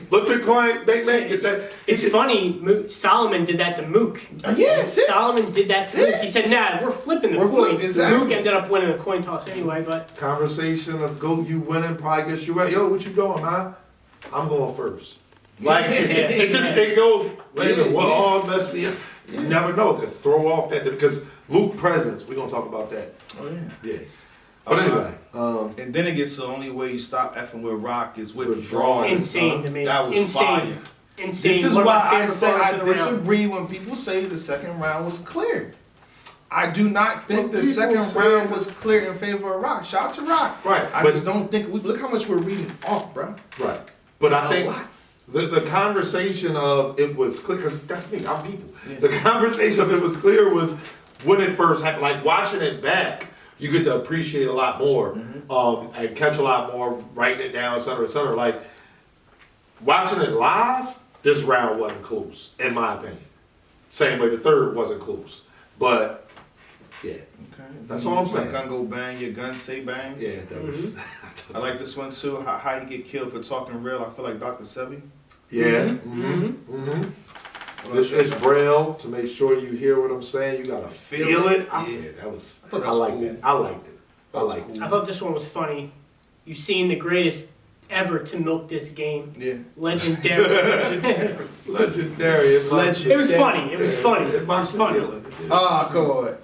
Look the coin, bang, get that. It's funny, Solomon did that to Mook. Yeah, see? Solomon did that to Mook. He said, nah, we're flipping the We're coin. flipping, exactly. Mook ended up winning the coin toss anyway, but Conversation of go you winning probably gets you right. Yo, what you doing, man? I'm going first. Like it goes. Wait a minute, what all mess me up? You never know. Could throw off that because Mook presence. We're gonna talk about that. Oh yeah. Yeah. But anyway, And then it gets the only way you stop effing with Rock is with Withdrawal. withdrawing. insane to me. That was insane. fire. Insane. This is One of my why I favorite say bars I of the round. disagree when people say the second round was clear. I do not think Well, the second people say round that- was clear in favor of Rock. Shout out to Rock. Right, I but- just don't think look how much we're reading off, bro. right. But I It's a think lot. the conversation of it was clear because that's me. I'm people. Yeah. The conversation of it was clear was when it first happened. Like watching it back, you get to appreciate a lot more, and catch a lot more, writing it down, et cetera, et cetera. Like watching it live, this round wasn't close, in my opinion. Same way the third wasn't close, but yeah, Okay. That's all I'm saying. My gun go bang, your gun say bang. yeah, that was. I like this one too. How he get killed for talking real. I feel like Dr. Sebi. Yeah. This is braille to make sure you hear what I'm saying. You gotta feel it. Yeah. That was. I thought that I was like cool. that. I liked it. I liked it. I thought this one was funny. You seen the greatest ever to milk this game. Yeah. Legendary. Legendary. It was funny. It was funny. It was funny. Ah, come on.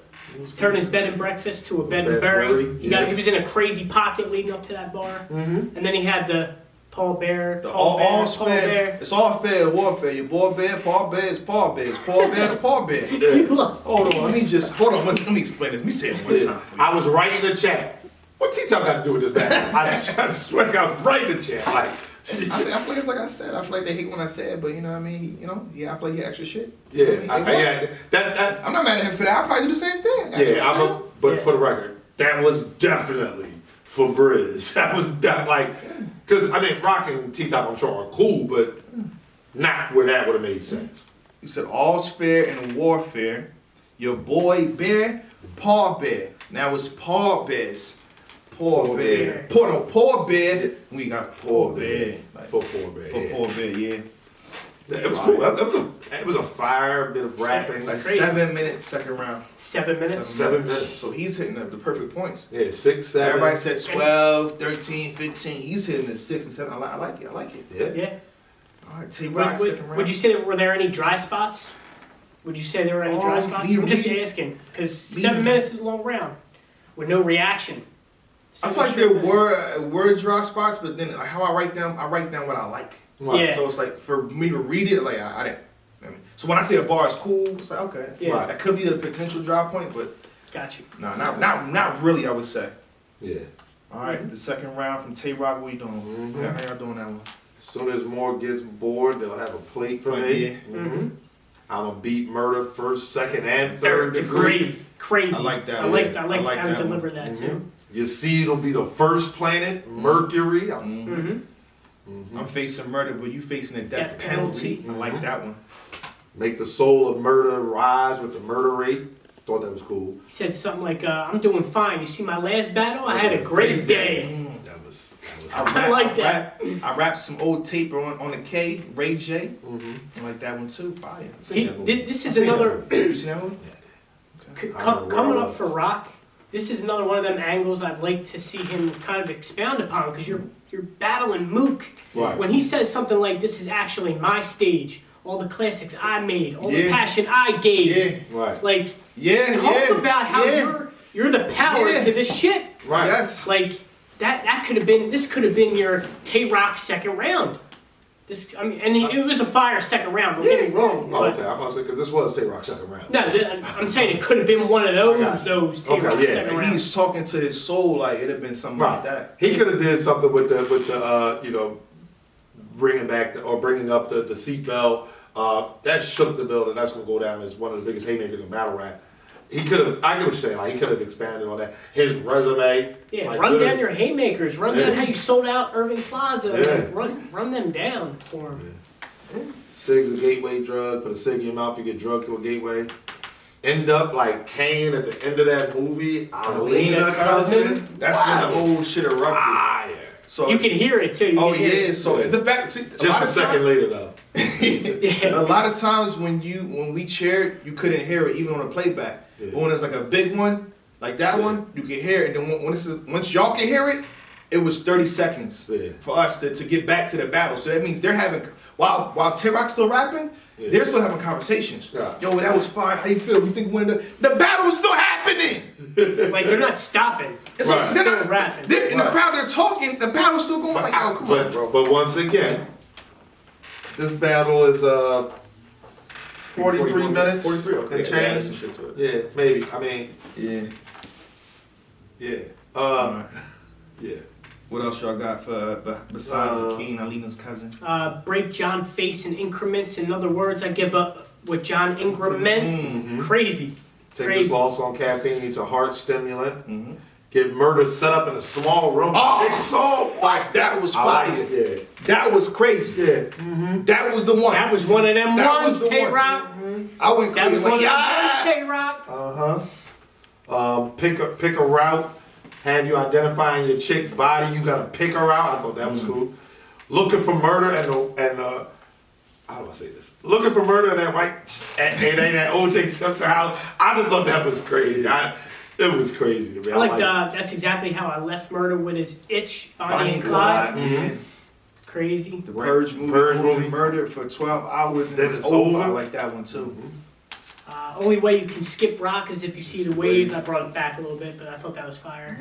Turned his bed and breakfast to a bed and bury. He was in a crazy pocket leading up to that bar. And then he had the Paul Bear. Paul Bear. It's all fair warfare. Your boy Bear, Paul Bear, it's Paul Bear. It's Paul Bear to Paul Bear. He loves Hold on, let me explain this. Let me say it one time. for you. I was right in the chat. What T-Top got to do with this battle? I swear to God, right in the chat. Like, I feel like it's like I said. I feel like they hate when I say it, but you know what I mean. I feel like he extra shit. yeah, You know what I mean? yeah. That I'm not mad at him for that. I'll probably do the same thing. Extra shit. but for the record, that was definitely for Briz. That was because I mean, Rock and T-Top, I'm sure, are cool, but not where that would have made sense. You said all's fair in warfare. Your boy Bear, Paul Bear. Now it's Paul Bears. Paul Bear. Paul Bear. We got Paul Bear. Like, For Poor Bear. for Yeah. Paul Bear, yeah. It was cool. It was a fire bit of rapping. Like Crazy. 7 minutes, second round. 7 minutes. 7 minutes. So he's hitting the perfect points. Yeah, 6, 7. Everybody said 12, 13, 15. He's hitting the 6 and 7. I like it. I like it. Yeah. Yeah. All right, Tay Roc, second round. Would you say were there any dry spots? Would you say there were any dry spots? I'm just asking because 7 minutes is a long round with no reaction. I feel like there were dry spots, but then how I write down what I like. Right. Yeah. So it's like for me to read it, like I didn't. I mean, so when I say a bar is cool, it's like okay, Yeah. Right. that could be a potential drop point, but Got you. no, not really. I would say. Yeah. All right, the second round from Tay Roc. What you doing? How y'all doing that one? As soon as more gets bored, they'll have a plate for me. Yeah. I'm gonna beat Murda first, second, and third degree. Crazy. I like that. I like I how like you that delivered one. that too. You see, it'll be the first planet, Mercury. I'm facing murder, but you facing a death Death penalty. penalty. I like that one. Make the soul of murder rise with the murder rate. Thought that was cool. He said something like, "I'm doing fine. You see my last battle? I had a great day." That was I like that. I rapped some old tape on the K, Ray J. I like that one too. Fire. This is another You seen that one? coming up for Rock. This is another one of them angles I'd like to see him kind of expound upon because you're battling Mook. Right. When he says something like, "This is actually my stage. All the classics I made, all the Yeah. passion I gave." Yeah. Right. Like, Yeah, talk about how you're the power Yeah. to this shit. Right. Yes. Like that could have been your Tay Roc second round. It was a fire second round. Don't get me wrong. Oh, But okay, I'm about to say because this was Tay Roc second round. no, I'm saying it could have been one of those Tay Okay, Roc yeah. second And rounds. he's talking to his soul like it'd have been something like Right. that. He could have did something with the bringing up the seatbelt. That shook the building. That's gonna go down as one of the biggest haymakers in battle rap. he could have. I get what you're saying. Like he could have expanded on that. His resume. Yeah, like, run literally- down your haymakers. Run down how you sold out Irving Plaza. Yeah. Like, run them down for him. Cig's a gateway drug. Put a cig in your mouth, you get drugged to a gateway. End up like Kane at the end of that movie. Alina cousin. That's when the whole shit erupted. Fire. So You can hear it too. You Oh can hear yeah, it. so the fact, see, Just a second later though. Yeah. a lot of times when we cheered, you couldn't hear it even on a playback. Yeah. But when it's like a big one, like that one, you can hear it. And then once y'all can hear it, it was 30 seconds Yeah. for us to get back to the battle. So that means they're having while Tay Roc still rapping, Yeah. they're still having conversations. Yeah. Yo, that was fire. How you feel? You think when the battle was still happening? Like they're not stopping. It's Right. like, they're Still not rapping. they're, in the Right. crowd, they're talking. The battle's still going. Like, yo, come on, bro. But once again, this battle is 43 minutes. 43. Okay. And Yeah, add change. some shit to it. Yeah, maybe. I mean, Yeah. yeah. Alright. Yeah. What else y'all got for besides the Uh, King, Alina's cousin? Break John face in increments. In other words, I give up what John Ingram meant. Mm-hmm. Crazy. Take Crazy. this loss on caffeine. It's a heart stimulant. Mm-hmm. Get Murda set up in a small room. Oh, like that was I fire. like it. That was crazy. Yeah. That was the one. That was one of them That was ones, the Tay one. Roc. I went That was crazy. one Like, of them ones, yeah. Tay Roc. Pick a route. Have you identifying your chick body? You gotta pick her out. I thought that was cool. Looking for murder and how do I say this? Looking for murder in that white and that O.J. Simpson house. I just thought that was crazy. It was crazy to me. I like that's exactly how I left Murder with his itch, Bonnie and Clyde. Mhm. Crazy. The Purge movie. Purge movie. Murder for 12 hours and Then it's it's over. over. I like that one too. Only way you can skip Rock is if you see the waves. I brought it back a little bit, but I thought that was fire.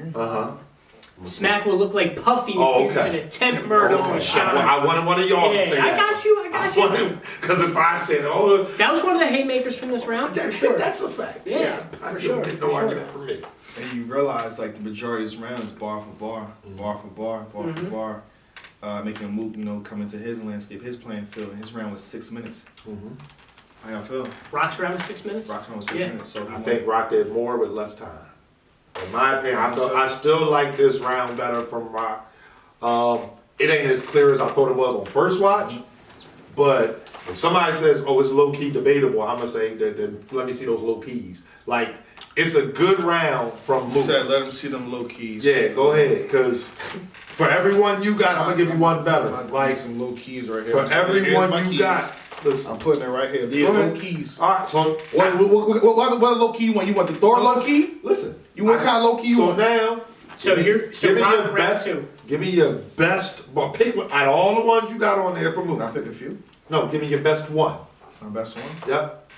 Smack will look like Puffy Oh, if you're okay. gonna attempt murder on Sean. I wanted one of y'all to say Yeah, that. I got you. Because if I said, oh, That was one of the haymakers from this round, for sure. that's a fact. Yeah, I for don't sure, get for no sure. argument from me. And you realize like the majority of this round is bar for bar, bar for bar, bar for bar. Making Mook, come into his landscape, his playing field. And his round was 6 minutes. How y'all feel? Rock's round is 6 minutes. Rock's round was 6 Yeah. minutes. So I think Rock did more with less time. In my opinion, I still like this round better from Rock. It ain't as clear as I thought it was on first watch, but if somebody says, "Oh, it's low key debatable," I'm gonna say that. Let me see those low keys. Like it's a good round from you Mook. said let him see them low keys. Yeah, go ahead, because for everyone you got, I'm gonna give you one better. Like Like some low keys right here. for Here's my everyone you keys. got. Listen, I'm putting it right here. These Go low ahead. keys. all right, so What low key you want? You want the Thor low key? listen. You what kind of low key you So want? now, So give me Rock your round best. 2. Give me your best. Well, pick out of all the ones you got on there for Can I Mook. pick a few? No, give me your best one. My best one. Yep.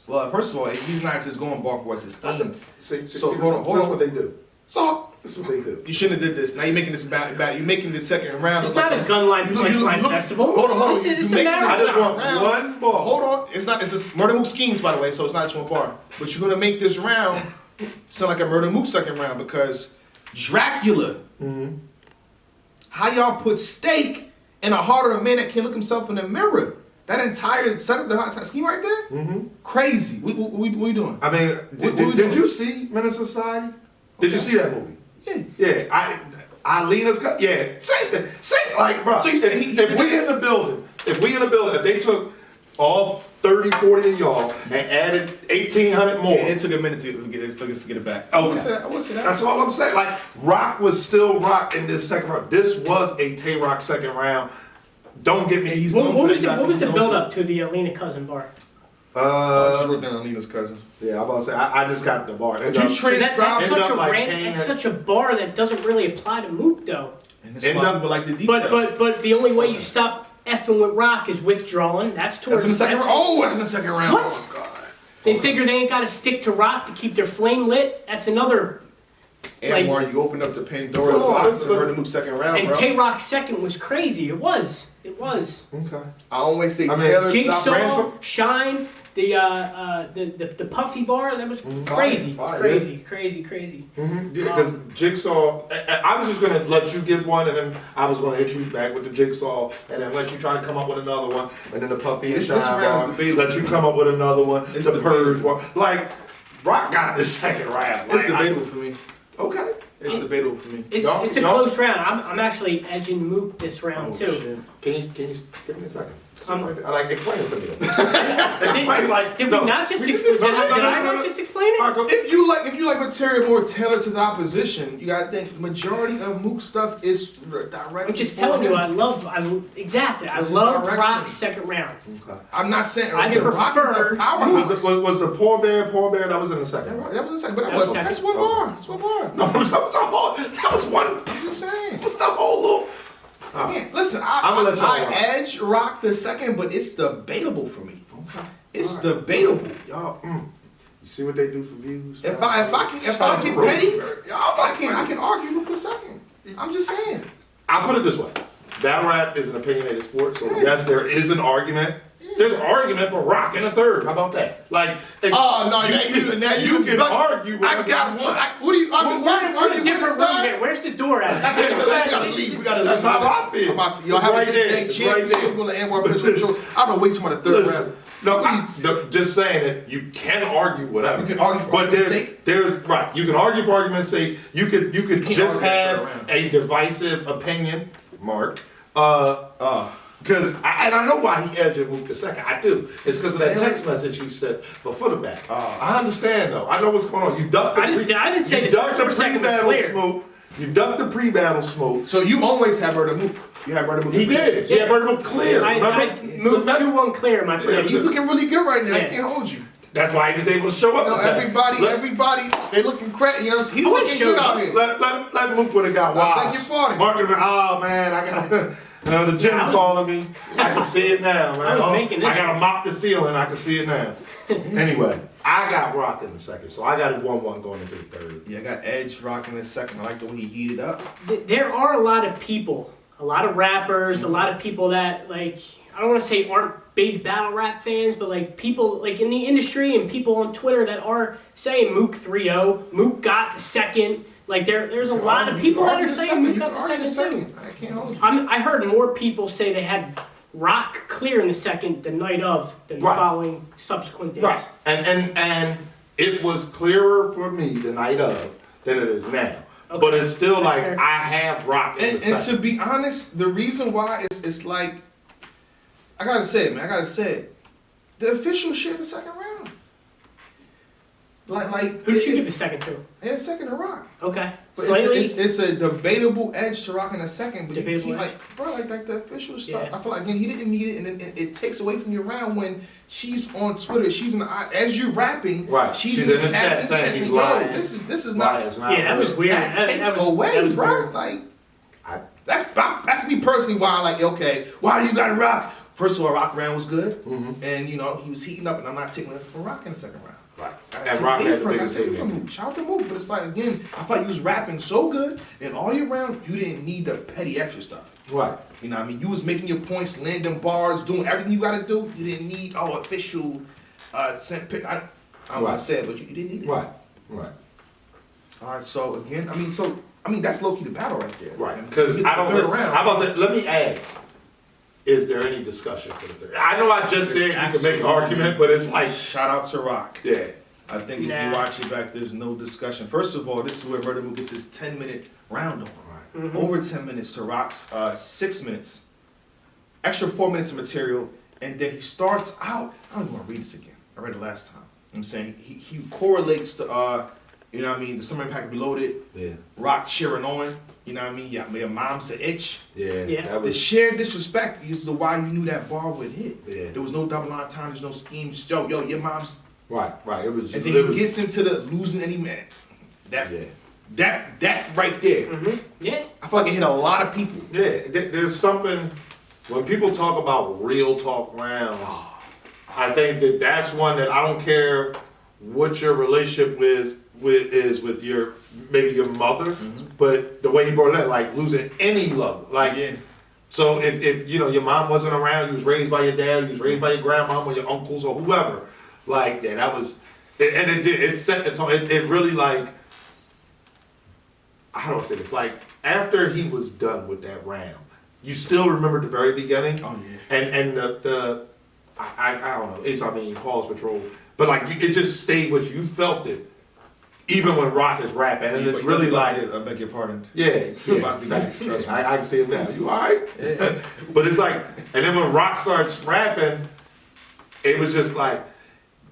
Well, first of all, he's not just going bar for what's his scheme. See, So, see, hold on. That's what they do. So That's what they do. you shouldn't have did this. Now you're making this about. You're making the second round. It's look not a like gunline punchline look- festival. Hold on. It's You a making I this just marathon. want round. one ball. Hold on. It's just Murda Mook schemes, by the way. So it's not just one bar. But you're gonna make this round sound like a Murda Mook second round because Dracula. How y'all put steak in a heart of a man that can't look himself in the mirror? That entire setup, the hot scheme right there, crazy. What we doing? I mean, What we did doing? you see Menace Society? Did you see that movie? Yeah. Yeah, Alina's yeah, same thing. Same like bro. So you said he- if we in the building, if they took all 30, 40 of y'all and added 1,800 more. It took a minute to get it back. Okay. I would say that. That's all I'm saying. Like Rock was still Rock in this second round. This was a Tay Roc second round. Don't get me. What was the build up to the Alina cousin bar? I just wrote down Alina's cousin. Yeah, I'm about to say I just got the bar. If you End up- transcribe That's End such up a like random, Kane that's had- such a bar that doesn't really apply to Mook though. And that's End why up- people like the detail. But the only way you stop effing with Rock is withdrawing. That's towards That's in the second round. Oh, that's in the second round. What? Oh, God. They figure they ain't got to stick to Rock to keep their flame lit. That's another. And Like- Warren, you opened up the Pandora's Come on, box listen, and heard listen. the Mook second round, And bro. Tay Rock's second was crazy. It was. Okay. I always say I mean, Taylor stop Jigsaw, ransom. Shine, the puffy bar. That was crazy, fire. crazy. Because Jigsaw, I was just gonna let you give one, and then I was gonna hit you back with the Jigsaw, and then let you try to come up with another one, and then the Puffy and This Shine round is bar, debatable. let you come up with another one, It's the Purge debatable. one. Like Rock got the second round. It's Like, debatable for me. Okay. It's debatable for me. It's No, it's a no. close round. I'm actually edging Mook this round too. Shit. Can you give me a second? Um, Explain it to me. Explain like Did no. we not just We explain? just- Did I no. not just explain it? Marco, If you like material more tailored to the opposition, you gotta think the majority of Mook's stuff is direct. I'm just telling you, I love This is loved direction. Rock's second round. Okay. I'm not saying I again, Rock is prefer a powerhouse. Was the poor bear that was in the second round? That was insane, but That was that's second. one bar. That's one bar. No, that was one. I'm just saying. What's the whole little? Again, listen, I'm gonna let y'all I rock. edge Rock the second, but it's debatable for me. Okay. It's All right. debatable. Y'all, you see what they do for views? If I get petty, I can argue Mook the second. I'm just saying. I'll put it this way. Battle rap is an opinionated sport, so yes, there is an argument. There's an argument for Rock in a third. How about that? Like, Oh no, you can argue. I got whatever you want. what do you? I mean, We're in a different room here. Where's the door at? We gotta leave. We gotta That's leave. how I feel. I'm about to, y'all It's have right a there. good day, It's champion. right there. We're gonna end one official show. I'm gonna wait till the third Listen, round. no, just saying that you can argue whatever. You can argue for but argument's there's, sake. there's right. You can argue for argument's sake. You could can't just argue have for around. a divisive opinion, Mark. Because I know why he edged Mook the second. I do. It's because of that text message he sent before the back. I understand though. I know what's going on. You ducked the I didn't say you the ducked first or second was pre-battle clear. smoke. You ducked the pre-battle smoke. So you always have Murda Mook. You have Murda Mook. He did. Yeah, Murda Mook clear. I Remember? moved 2-1 clear, my Yeah, prediction. He's looking really good right now. Yeah. I can't hold you. That's why he was able to show up. You know, with that. everybody, they looking crazy. You know, he's wouldn't looking show good you. out here. Let Mook would have got wild. I beg your pardon. Mark would have been, oh man, I got the gym Yeah, I was- calling me. I can see it now, man. I was Oh, making this- I gotta mop the ceiling. I can see it now. Anyway, I got Rock in the second, so I got it 1-1 going into the third. Yeah, I got Edge Rock in a second. I like the way he heated up. There are a lot of people, a lot of rappers, a lot of people that, like, I don't want to say aren't big battle rap fans, but like people like in the industry and people on Twitter that are saying Mook 3-0, Mook got the second. Like there's a lot of people that are saying Mook got the second too. I can't hold you. I heard more people say they had Rock clear in the second the night of than the Right. following subsequent days. Right, and it was clearer for me the night of than it is now. Okay. But it's still That's like fair. I have Rock in And, the and second. to be honest, the reason why it's like, I gotta say it, man. I gotta say it. The official shit in the second round. Like Who did you give the second to? a second to Rock. Okay. But Slightly. it's a debatable edge to Rock in a second, but Debatable you keep edge. like, bro, like the official stuff. Yeah. I feel like again he didn't need it, and then it takes away from your round when she's on Twitter. She's in the as you're rapping. Right. She's She's in the chat saying he's yo, lying. this is Why not. it's not Yeah, that was real. weird. That takes was, away, that was bro. weird. Like I- that's me personally. Why I like okay, why you got Rock? First of all, Rock round was good, and you know he was heating up, and I'm not taking it from Rock in the second round. Right. I And Rock had the I biggest take it hit. from him. Shout out to Mook, but it's like again, I felt like you was rapping so good, and all year round you didn't need the petty extra stuff. Right. You know what I mean? You was making your points, landing bars, doing everything you gotta do. You didn't need official sent pick. I don't want Right. to say it, but you didn't need it. Right. Right. All right. So again, I mean that's low key the battle right there. Right, And because you get I to don't. the third round. I'm about to say. Let me ask: is there any discussion for the third? I know I just said you can make an argument, but it's like, Shout out to Rock. yeah, I think if Nah. you watch it back, there's no discussion. First of all, this is where Murda Mook gets his 10-minute round on. right, Over 10 minutes to Rock's 6 minutes. Extra 4 minutes of material, and then he starts out. I don't even want to read this again. I read it last time. I'm saying he correlates to you know what I mean, the Summer Impact Reloaded, yeah, Rock cheering on. You know what I mean? Yeah, your mom's an itch. yeah. Yeah. That The was shared disrespect is the why you knew that bar would hit. Yeah. There was no double entendre, there's no scheme. Just yo, your mom's. right, right. It was. And it then was he gets into the losing any man. That yeah, that right there. Yeah. I feel like it hit a lot of people. yeah. There's something when people talk about real talk rounds. I think that's one that I don't care what your relationship is with your maybe your mother, but the way he brought it up, like losing any love, like. Yeah. So if you know your mom wasn't around, you was raised by your dad, you was raised by your grandmom or your uncles or whoever, like yeah, that was, and it set the tone. It really like, how do I say this? Like after he was done with that round, you still remember the very beginning. Oh yeah. And the I don't know. Pause Patrol. But like, it just stayed with you. You felt it. Even when Rock is rapping. And it's really like. I beg your pardon. Yeah. About to get trust me. I can see it now. You alright? Yeah. But it's like, and then when Rock starts rapping, it was just like,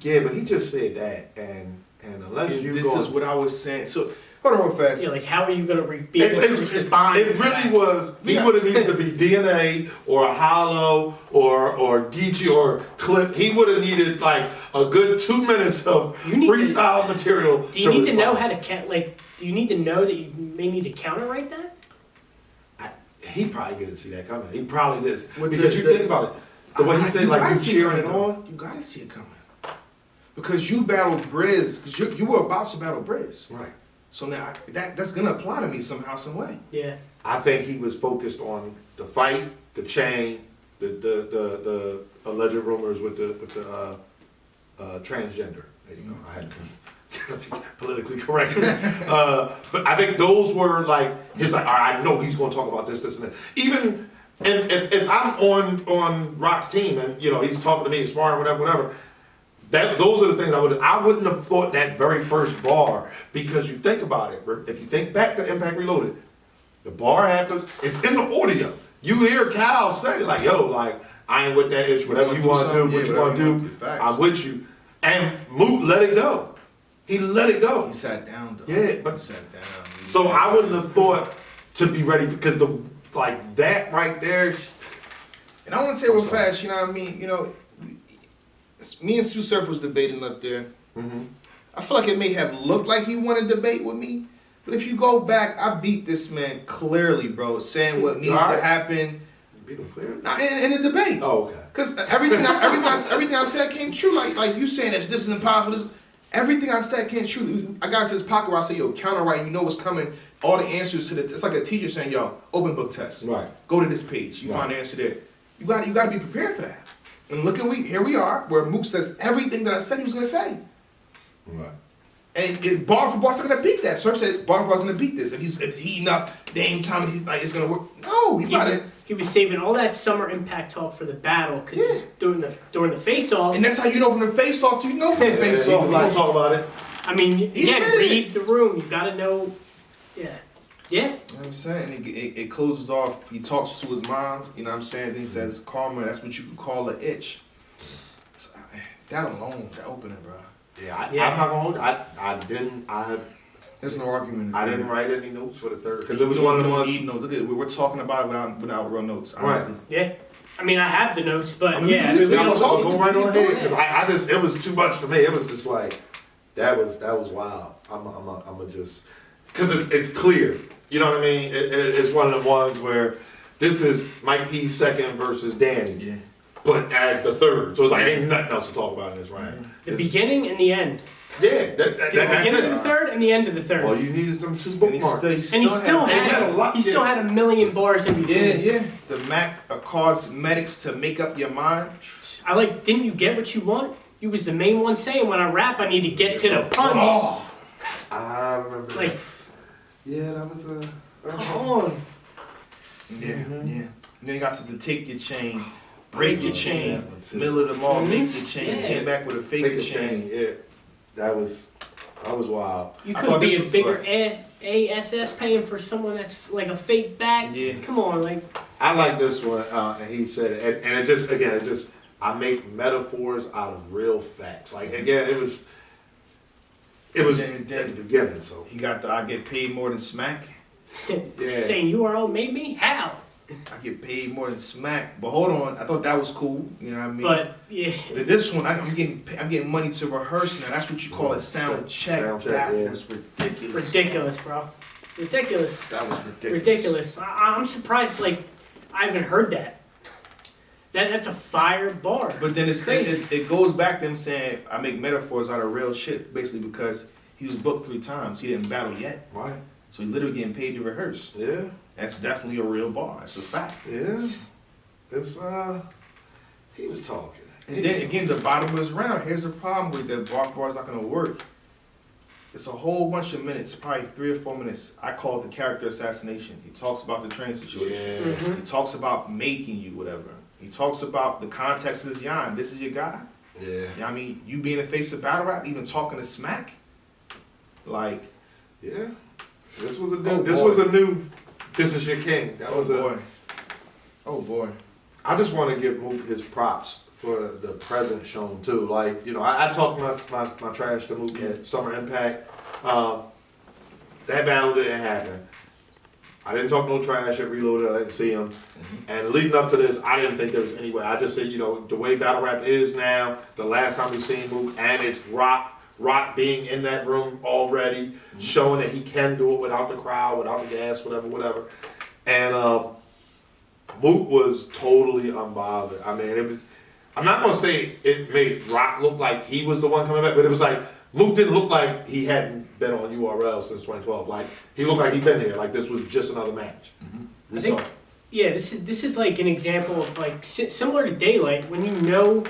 yeah, but he just said that. And unless you This is what I was saying. So, hold on real fast. Yeah, like how are you gonna be able to respond? It really was. He would have needed to be DNA or a Hollow or Geechee or Clip. He would have needed like a good 2 minutes of freestyle material. Do you need to know how to do you need to know that you may need to counter-write that? He probably didn't see that coming. He probably did. With Because you think about it. The way he said, like, you cheering it on. You guys see it coming. Because you battled Briz, because you were about to battle Briz. Right. So now that's gonna apply to me somehow, some way. Yeah. I think he was focused on the fight, the chain, the alleged rumors with the transgender. There you go. I had to be politically correct. But I think those were like, he's like, all right, I know he's going to talk about this, and that. Even if I'm on Rock's team and he's talking to me, sparring, whatever. Those are the things I wouldn't have thought that very first bar, because you think about it. If you think back to Impact Reloaded, the bar happens. It's in the audio. You hear Cal say like, "Yo, like I ain't with that ish. Whatever you want to do, what you want to do, I'm with you." And Mook let it go. He let it go. He sat down though. Yeah, but he sat down. So I wouldn't have thought to be ready because that right there. And I want to say real fast, you know what I mean? Me and Sue Surf was debating up there. Mm-hmm. I feel like it may have looked like he wanted to debate with me, but if you go back, I beat this man clearly, bro, saying what needed to happen. You beat him clearly? In the debate. Oh, okay. Because everything I said came true. Like you saying this is impossible. Everything I said came true. I got into this pocket where I said, yo, counter right, you know what's coming. All the answers to it's like a teacher saying, yo, open book test. Right. Go to this page. You find the answer there. You got to be prepared for that. And look at here we are, where Mook says everything that I said he was gonna say. Right. And bar for bar's not gonna beat that. Surf said bar for bar's gonna beat this. If he's heating up, the ain't time he's like it's gonna work. No, you gotta. He was saving all that summer impact talk for the battle because during the face off. And that's how you know from the face off. You know from the face off. Like, talk about it. I mean, read the room. You gotta know. Yeah. Yeah. You know what I'm saying? It closes off. He talks to his mom. You know what I'm saying? Then he says, "Karma, that's what you could call an itch." So, that alone, that opening, bro. Yeah, I'm not gonna hold. I didn't. There's no argument. I didn't write any notes for the third because it was one of the ones. Notes. Look at we're talking about it without real notes. Honestly. Right. Yeah. I mean, I have the notes, but we Go right on ahead because it was too much for me. It was just like that was wild. I'm just because it's clear. You know what I mean? It's one of the ones where this is Mike P's second versus Danny. Yeah. But as the third. So it's like ain't nothing else to talk about in this round. The beginning and the end. Yeah. The beginning of the third and the end of the third. Well, you needed some two bookmarks. And he still had a million bars in between. Yeah. The Mac cosmetics to make up your mind. Didn't you get what you want? You was the main one saying when I rap I need to get to the punch. Oh. I remember that. Yeah, that was a... Come on. Yeah. Then you got to take your chain, break your chain, middle of the mall, make your chain, came back with a fake chain. Yeah, that was wild. You couldn't be a bigger ASS paying for someone that's like a fake back. Yeah. Come on, I like this one, and he said it, and it just, I make metaphors out of real facts. Like, again, it was at the beginning, so. He got I get paid more than Smack. Yeah. Saying URL made me? How? I get paid more than Smack. But hold on, I thought that was cool. You know what I mean? But yeah. This one, I'm getting money to rehearse now. That's what you call a sound check. That was ridiculous. Ridiculous, bro. Ridiculous. That was ridiculous. Ridiculous. I'm surprised. I haven't heard that. That's a fire bar. But then it goes back to him saying I make metaphors out of real shit, basically because he was booked 3 times. He didn't battle yet. Right. So he literally getting paid to rehearse. Yeah. That's definitely a real bar. That's a fact. Yeah. It's he was talking. And then again, the bottom of his round. Here's the problem with that bar's not gonna work. It's a whole bunch of minutes, probably 3 or 4 minutes. I call it the character assassination. He talks about the train situation. Yeah. He talks about making you whatever. He talks about the context of his yarn. This is your guy. Yeah. You know what I mean, you being the face of battle rap, even talking to smack. Like, Yeah. This was a new. Oh, this boy. was a new. This is your king. That was boy. a. Oh boy. I just want to give Mook his props for the presence shown too. Like, you know, I talked my trash to Mook at Summer Impact. That battle didn't happen. I didn't talk no trash at Reloaded. I didn't see him. And leading up to this, I didn't think there was any way. I just said, you know, the way battle rap is now, the last time we seen Mook, and it's Roc being in that room already, showing that he can do it without the crowd, without the gas, whatever. And Mook was totally unbothered. I mean, it was. I'm not gonna say it made Roc look like he was the one coming back, but it was like Mook didn't look like he hadn't been on URL since 2012. Like he looked like he'd been there. Like this was just another match. I think, yeah, this is like an example of like similar to Daylight when you know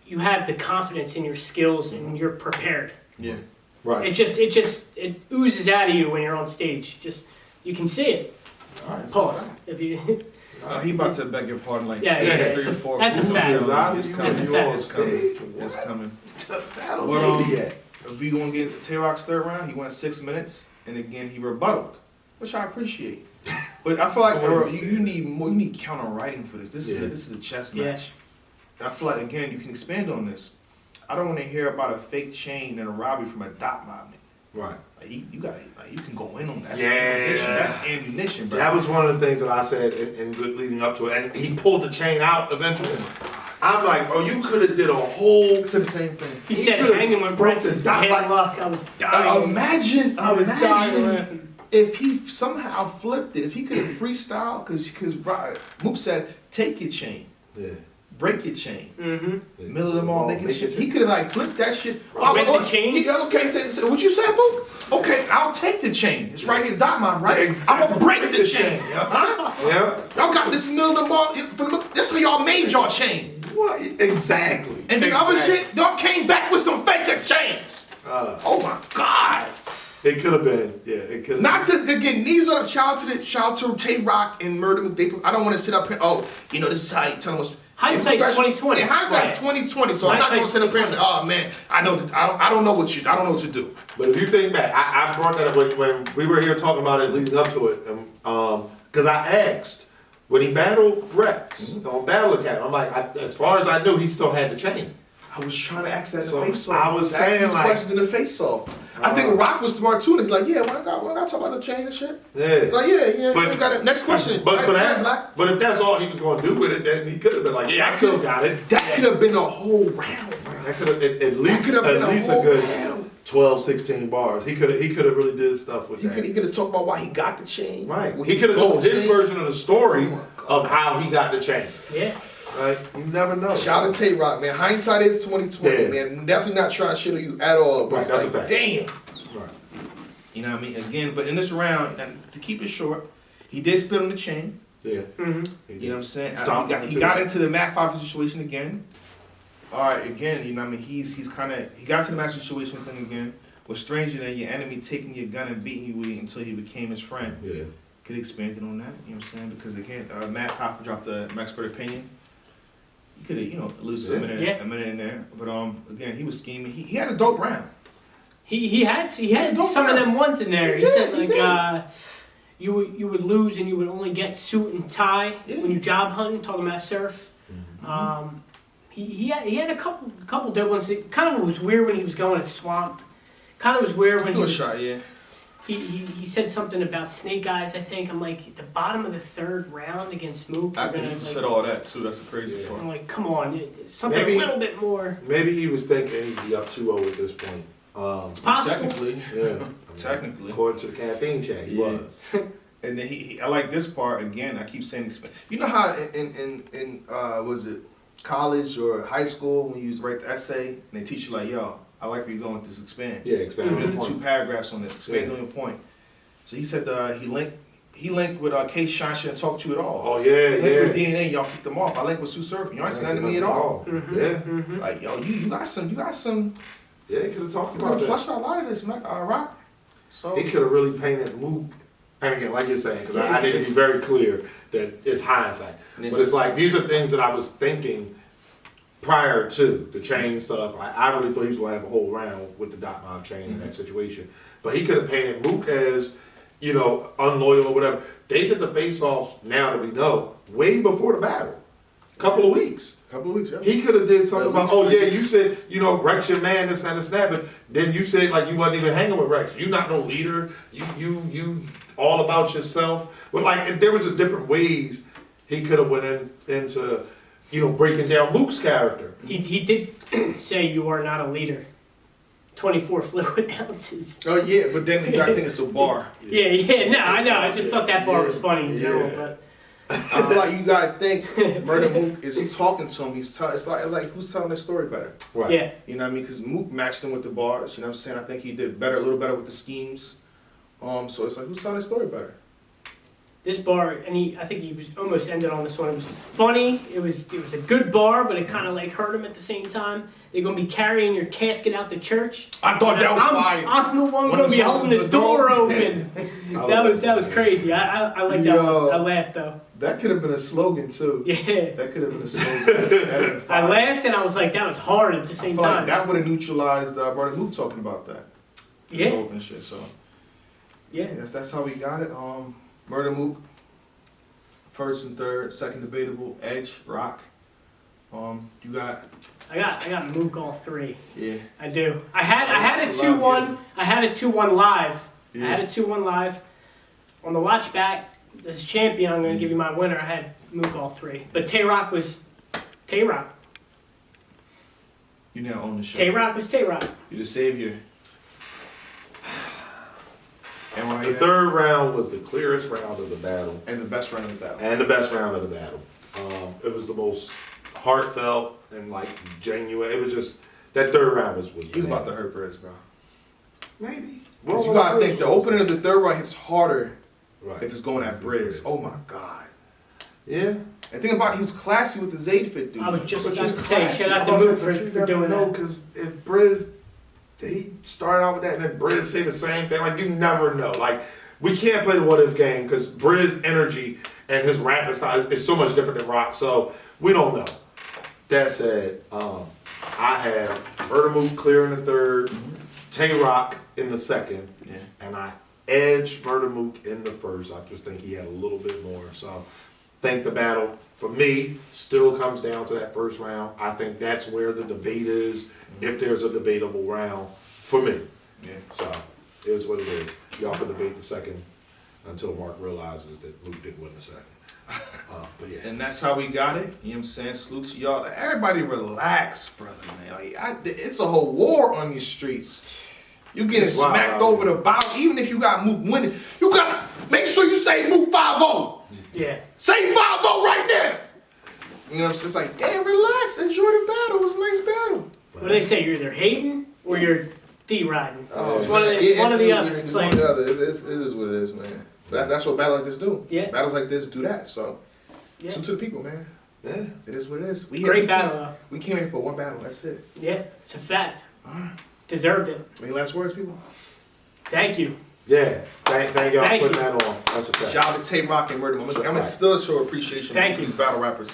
you have the confidence in your skills and you're prepared. Yeah. Right. It oozes out of you when you're on stage. Just you can see it. All right. Pause. If you He about to beg your pardon like Yeah, three it's or a- four. that's a moves. fact. It's That's coming. a fact. It's coming. It's coming. Battle Well, yet. if we gonna get into Tay Roc's third round, he went 6 minutes, and again he rebutted, which I appreciate. But I feel like you need more. You need counter writing for this. This is a chess Yeah. match. And I feel like again you can expand on this. I don't want to hear about a fake chain and a robbery from a dot mob. Right. Like you gotta, like you can go in on that. Yeah. That's ammunition, bro. That was one of the things that I said in good leading up to it, and he pulled the chain out eventually. I'm like, bro, you could have did a whole. Said the same thing. he said could've hanging with broke Brent's the dot bad like- luck. I was dying. Imagine dying laughing. if he somehow flipped it. If he could have freestyled, because Mook said, take your chain, Yeah. break your chain, Mm-hmm. middle of them all, make it shit. He could have like flipped that shit. Break the chain? Okay, so what you said, Mook? Okay, I'll take the chain. It's right here, dot mine, right? I'm gonna break the chain. Huh? Yeah. Y'all got this middle of the mall. This is y'all made y'all chain. What? Exactly. And the other shit, y'all came back with some fake chains. Oh my God. It could have been. Yeah. It could. Not to again. These are the shout out to Tay Roc and Murda Mook. I don't want to sit up here. Oh, you know this is how you tell us. Hindsight's 20/20. Yeah, hindsight's Right. 20/20. So I'm not going to Hindsight's sit up here and say, oh man, I know. I don't know what you. I don't know what to do. But if you think back, I brought that up when we were here talking about it leading up to it, because I asked when he battled Rex on Battle Academy. I'm like, as far as I knew, he still had the chain. I was trying to ask that in So, the face off. I was saying, these like- questions in the face off. I think Roc was smart too. And he's like, yeah, when I got talk about the chain and shit. Yeah. Like, yeah, But- you got it. Next question. But for Yeah, that, Black. but if that's all he was going to do with it, then he could have been like, yeah, I still got it. That could have been a whole round, bro. That could have at least could have been a a whole good round. 12, 16 bars. He could have really did stuff with He that. could have talked about why he got the chain. Right. Where He could have told his chain. version of the story Oh my God. of how he got the chain. Yeah. Right? You never know. Shout out to Tay Roc, man. Hindsight is 20/20, Yeah. man. Definitely not trying to shit on you at all. But Right, it's that's like, a fact. damn. Right. You know what I mean? Again, but in this round, and to keep it short, he did spit on the chain. Yeah. You know what I'm saying? Stomped him He too. got into the Mac 5 situation again. All right, again, you know what I mean? He got to the Mac situation thing again. Was stranger than your enemy taking your gun and beating you with it until he became his friend. Yeah. Could expand on that, you know what I'm saying? Because again, Matt Hoffa dropped the expert opinion. He could have, lose a minute in there. But again, he was scheming. He had a dope round. He had Don't some of matter. them ones in there. He He did, said he like did. you would lose and you would only get suit and tie Yeah. when you job hunting. Talking about surf. He had a couple good ones. It kind of was weird when he was going to swamp. Kind of was weird when Do a he shot, yeah. he said something about snake eyes. I think I'm like the bottom of the third round against Mook. After he said all that too, that's the crazy I'm part. like, come on, something Maybe- a little bit more. Maybe he was thinking he'd be up 2-0 at this point. It's possible. Technically, Yeah. technically. According to the caffeine check, he Yeah. was. And then he I like this part again. I keep saying, you know how in was it college or high school when you write the essay and they teach you like, yo, I like where you're going with this expand. Yeah, expand on You the did the 2 point. paragraphs on this. Expand on your point. So he said he linked with K. Shine shouldn't talk to you at all. Oh, yeah, Link yeah. with DNA, y'all kicked them off. I link with Sue Surfing. Y'all ain't saying nothing to me at all. Yeah. Like, yo, you got some. Yeah, he could have talked You could about have that. flushed out a lot of this, man. So He could have really painted Mook. And again, like you're saying, because I It's- need to be very clear that it's hindsight. Yeah. But it's like, these are things that I was thinking prior to the chain stuff. I really thought he was going to have a whole round with the Dot Mob chain in that situation. But he could have painted Mook as, you know, unloyal or whatever. They did the face-offs, now that we know, way before the battle. Couple of weeks. Yeah. He could have did something At about, least oh 3 yeah, weeks. you said, you know, Rex your man, this and that, but then you said like you wasn't even hanging with Rex. You not no leader. You all about yourself. But like there was just different ways he could have went into, you know, breaking down Mook's character. He did say you are not a leader. 24 fluid ounces. Oh yeah, but then I think it's a bar. Yeah, no, I know. I just thought that bar was funny in general, but I feel like you gotta think Murda Mook is he talking to him. It's like who's telling the story better. Right. yeah. You know what I mean? Because Mook matched him with the bars. You know what I'm saying? I think he did better, a little better with the schemes. So it's like who's telling the story better? This bar, and I think he was almost ended on this one. It was funny. It was a good bar, but it kind of like hurt him at the same time. They're gonna be carrying your casket out to church. I thought that was fire. I'm the one When gonna be it's holding on the the door door. open. that was crazy. I like that Yo. one. I laughed though. That could have been a slogan too. Yeah. That could have been a slogan. That'd been I fire. laughed and I was like, that was hard at the I same feel like time. that would have neutralized Murda Mook talking about that. Yeah. The open shit. So Yeah. that's how we got it. Murda Mook, first and third, second debatable, Edge, Rock. You got I got Mook all three. yeah. I do. I had a That's a lot, 2-1. I had a 2-1 live. Yeah. I had a 2-1 live. On the watch back, as champion, I'm gonna give you my winner. I had Mook all three. But Tay Roc was Tay Roc. You now own the show. Tay Roc was Tay Roc. You're the savior. And why The third round was the clearest round of the battle. and the best round of the battle. And the best round of the battle. It was the most heartfelt and like genuine. It was just that third round was. He's about to hurt Briz, bro. Maybe. Because you gotta think the opening of the third round hits harder Right. if it's going at Briz. Oh my god. Yeah. And think about it, he was classy with the Zayd Fit dude. I was just But about just to say, class. shout out to But Mook you for never doing know, that. because if Briz, he started out with that and then Briz say the same thing, like you never know. Like we can't play the what if game because Briz energy and his rapping style is so much different than Rock, so we don't know. That said, I have Murda Mook clear in the third, Tay Roc in the second, Yeah. and I edged Murda Mook in the first. I just think he had a little bit more. So, think the battle for me still comes down to that first round. I think that's where the debate is, if there's a debatable round for me. Yeah. So, it is what it is. Y'all can debate the second until Mark realizes that Mook didn't win the second. But yeah. And that's how we got it. You know what I'm saying? Salute to y'all. Everybody relax, brother, man. Like it's a whole war on these streets. You getting It's wild smacked out over here. the bow. Even if you got Mook winning, you gotta make sure you say Mook 5-0. Yeah. Say 5-0 right now. You know what I'm saying? It's like, damn, relax. Enjoy the battle. It was a nice battle. What do they say? You're either hating or you're D-riding. Oh, It's one of the, yeah, one or the other. It's It's one like, or the other. It is what it is, man. That's what battles like this do. Yeah. Battles like this do that. So, yeah. to the people, man. Yeah. It is what it is. Great battle, though. We came here for one battle. That's it. Yeah, it's a fact. Deserved it. Any last words, people? Thank you. Yeah. Thank y'all Thank for putting you. that on. That's a fact. Shout out to Tay Roc and Murda Mook. I'm gonna still show appreciation Thank to you. these battle rappers.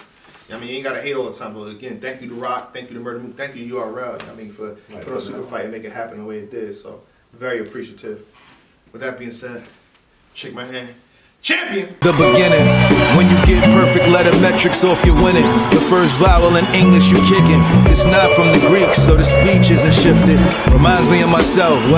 I mean, you ain't gotta hate all the time, but again, thank you to Rock, thank you to Murda Mook, thank you to URL. I mean, for putting on Super Fight and make it happen the way it did. So, very appreciative. With that being said, shake my hand. Champion! The beginning. When you get perfect letter metrics off, you're winning. The first vowel in English you kicking. It's not from the Greek, so the speech isn't shifted. Reminds me of myself, well,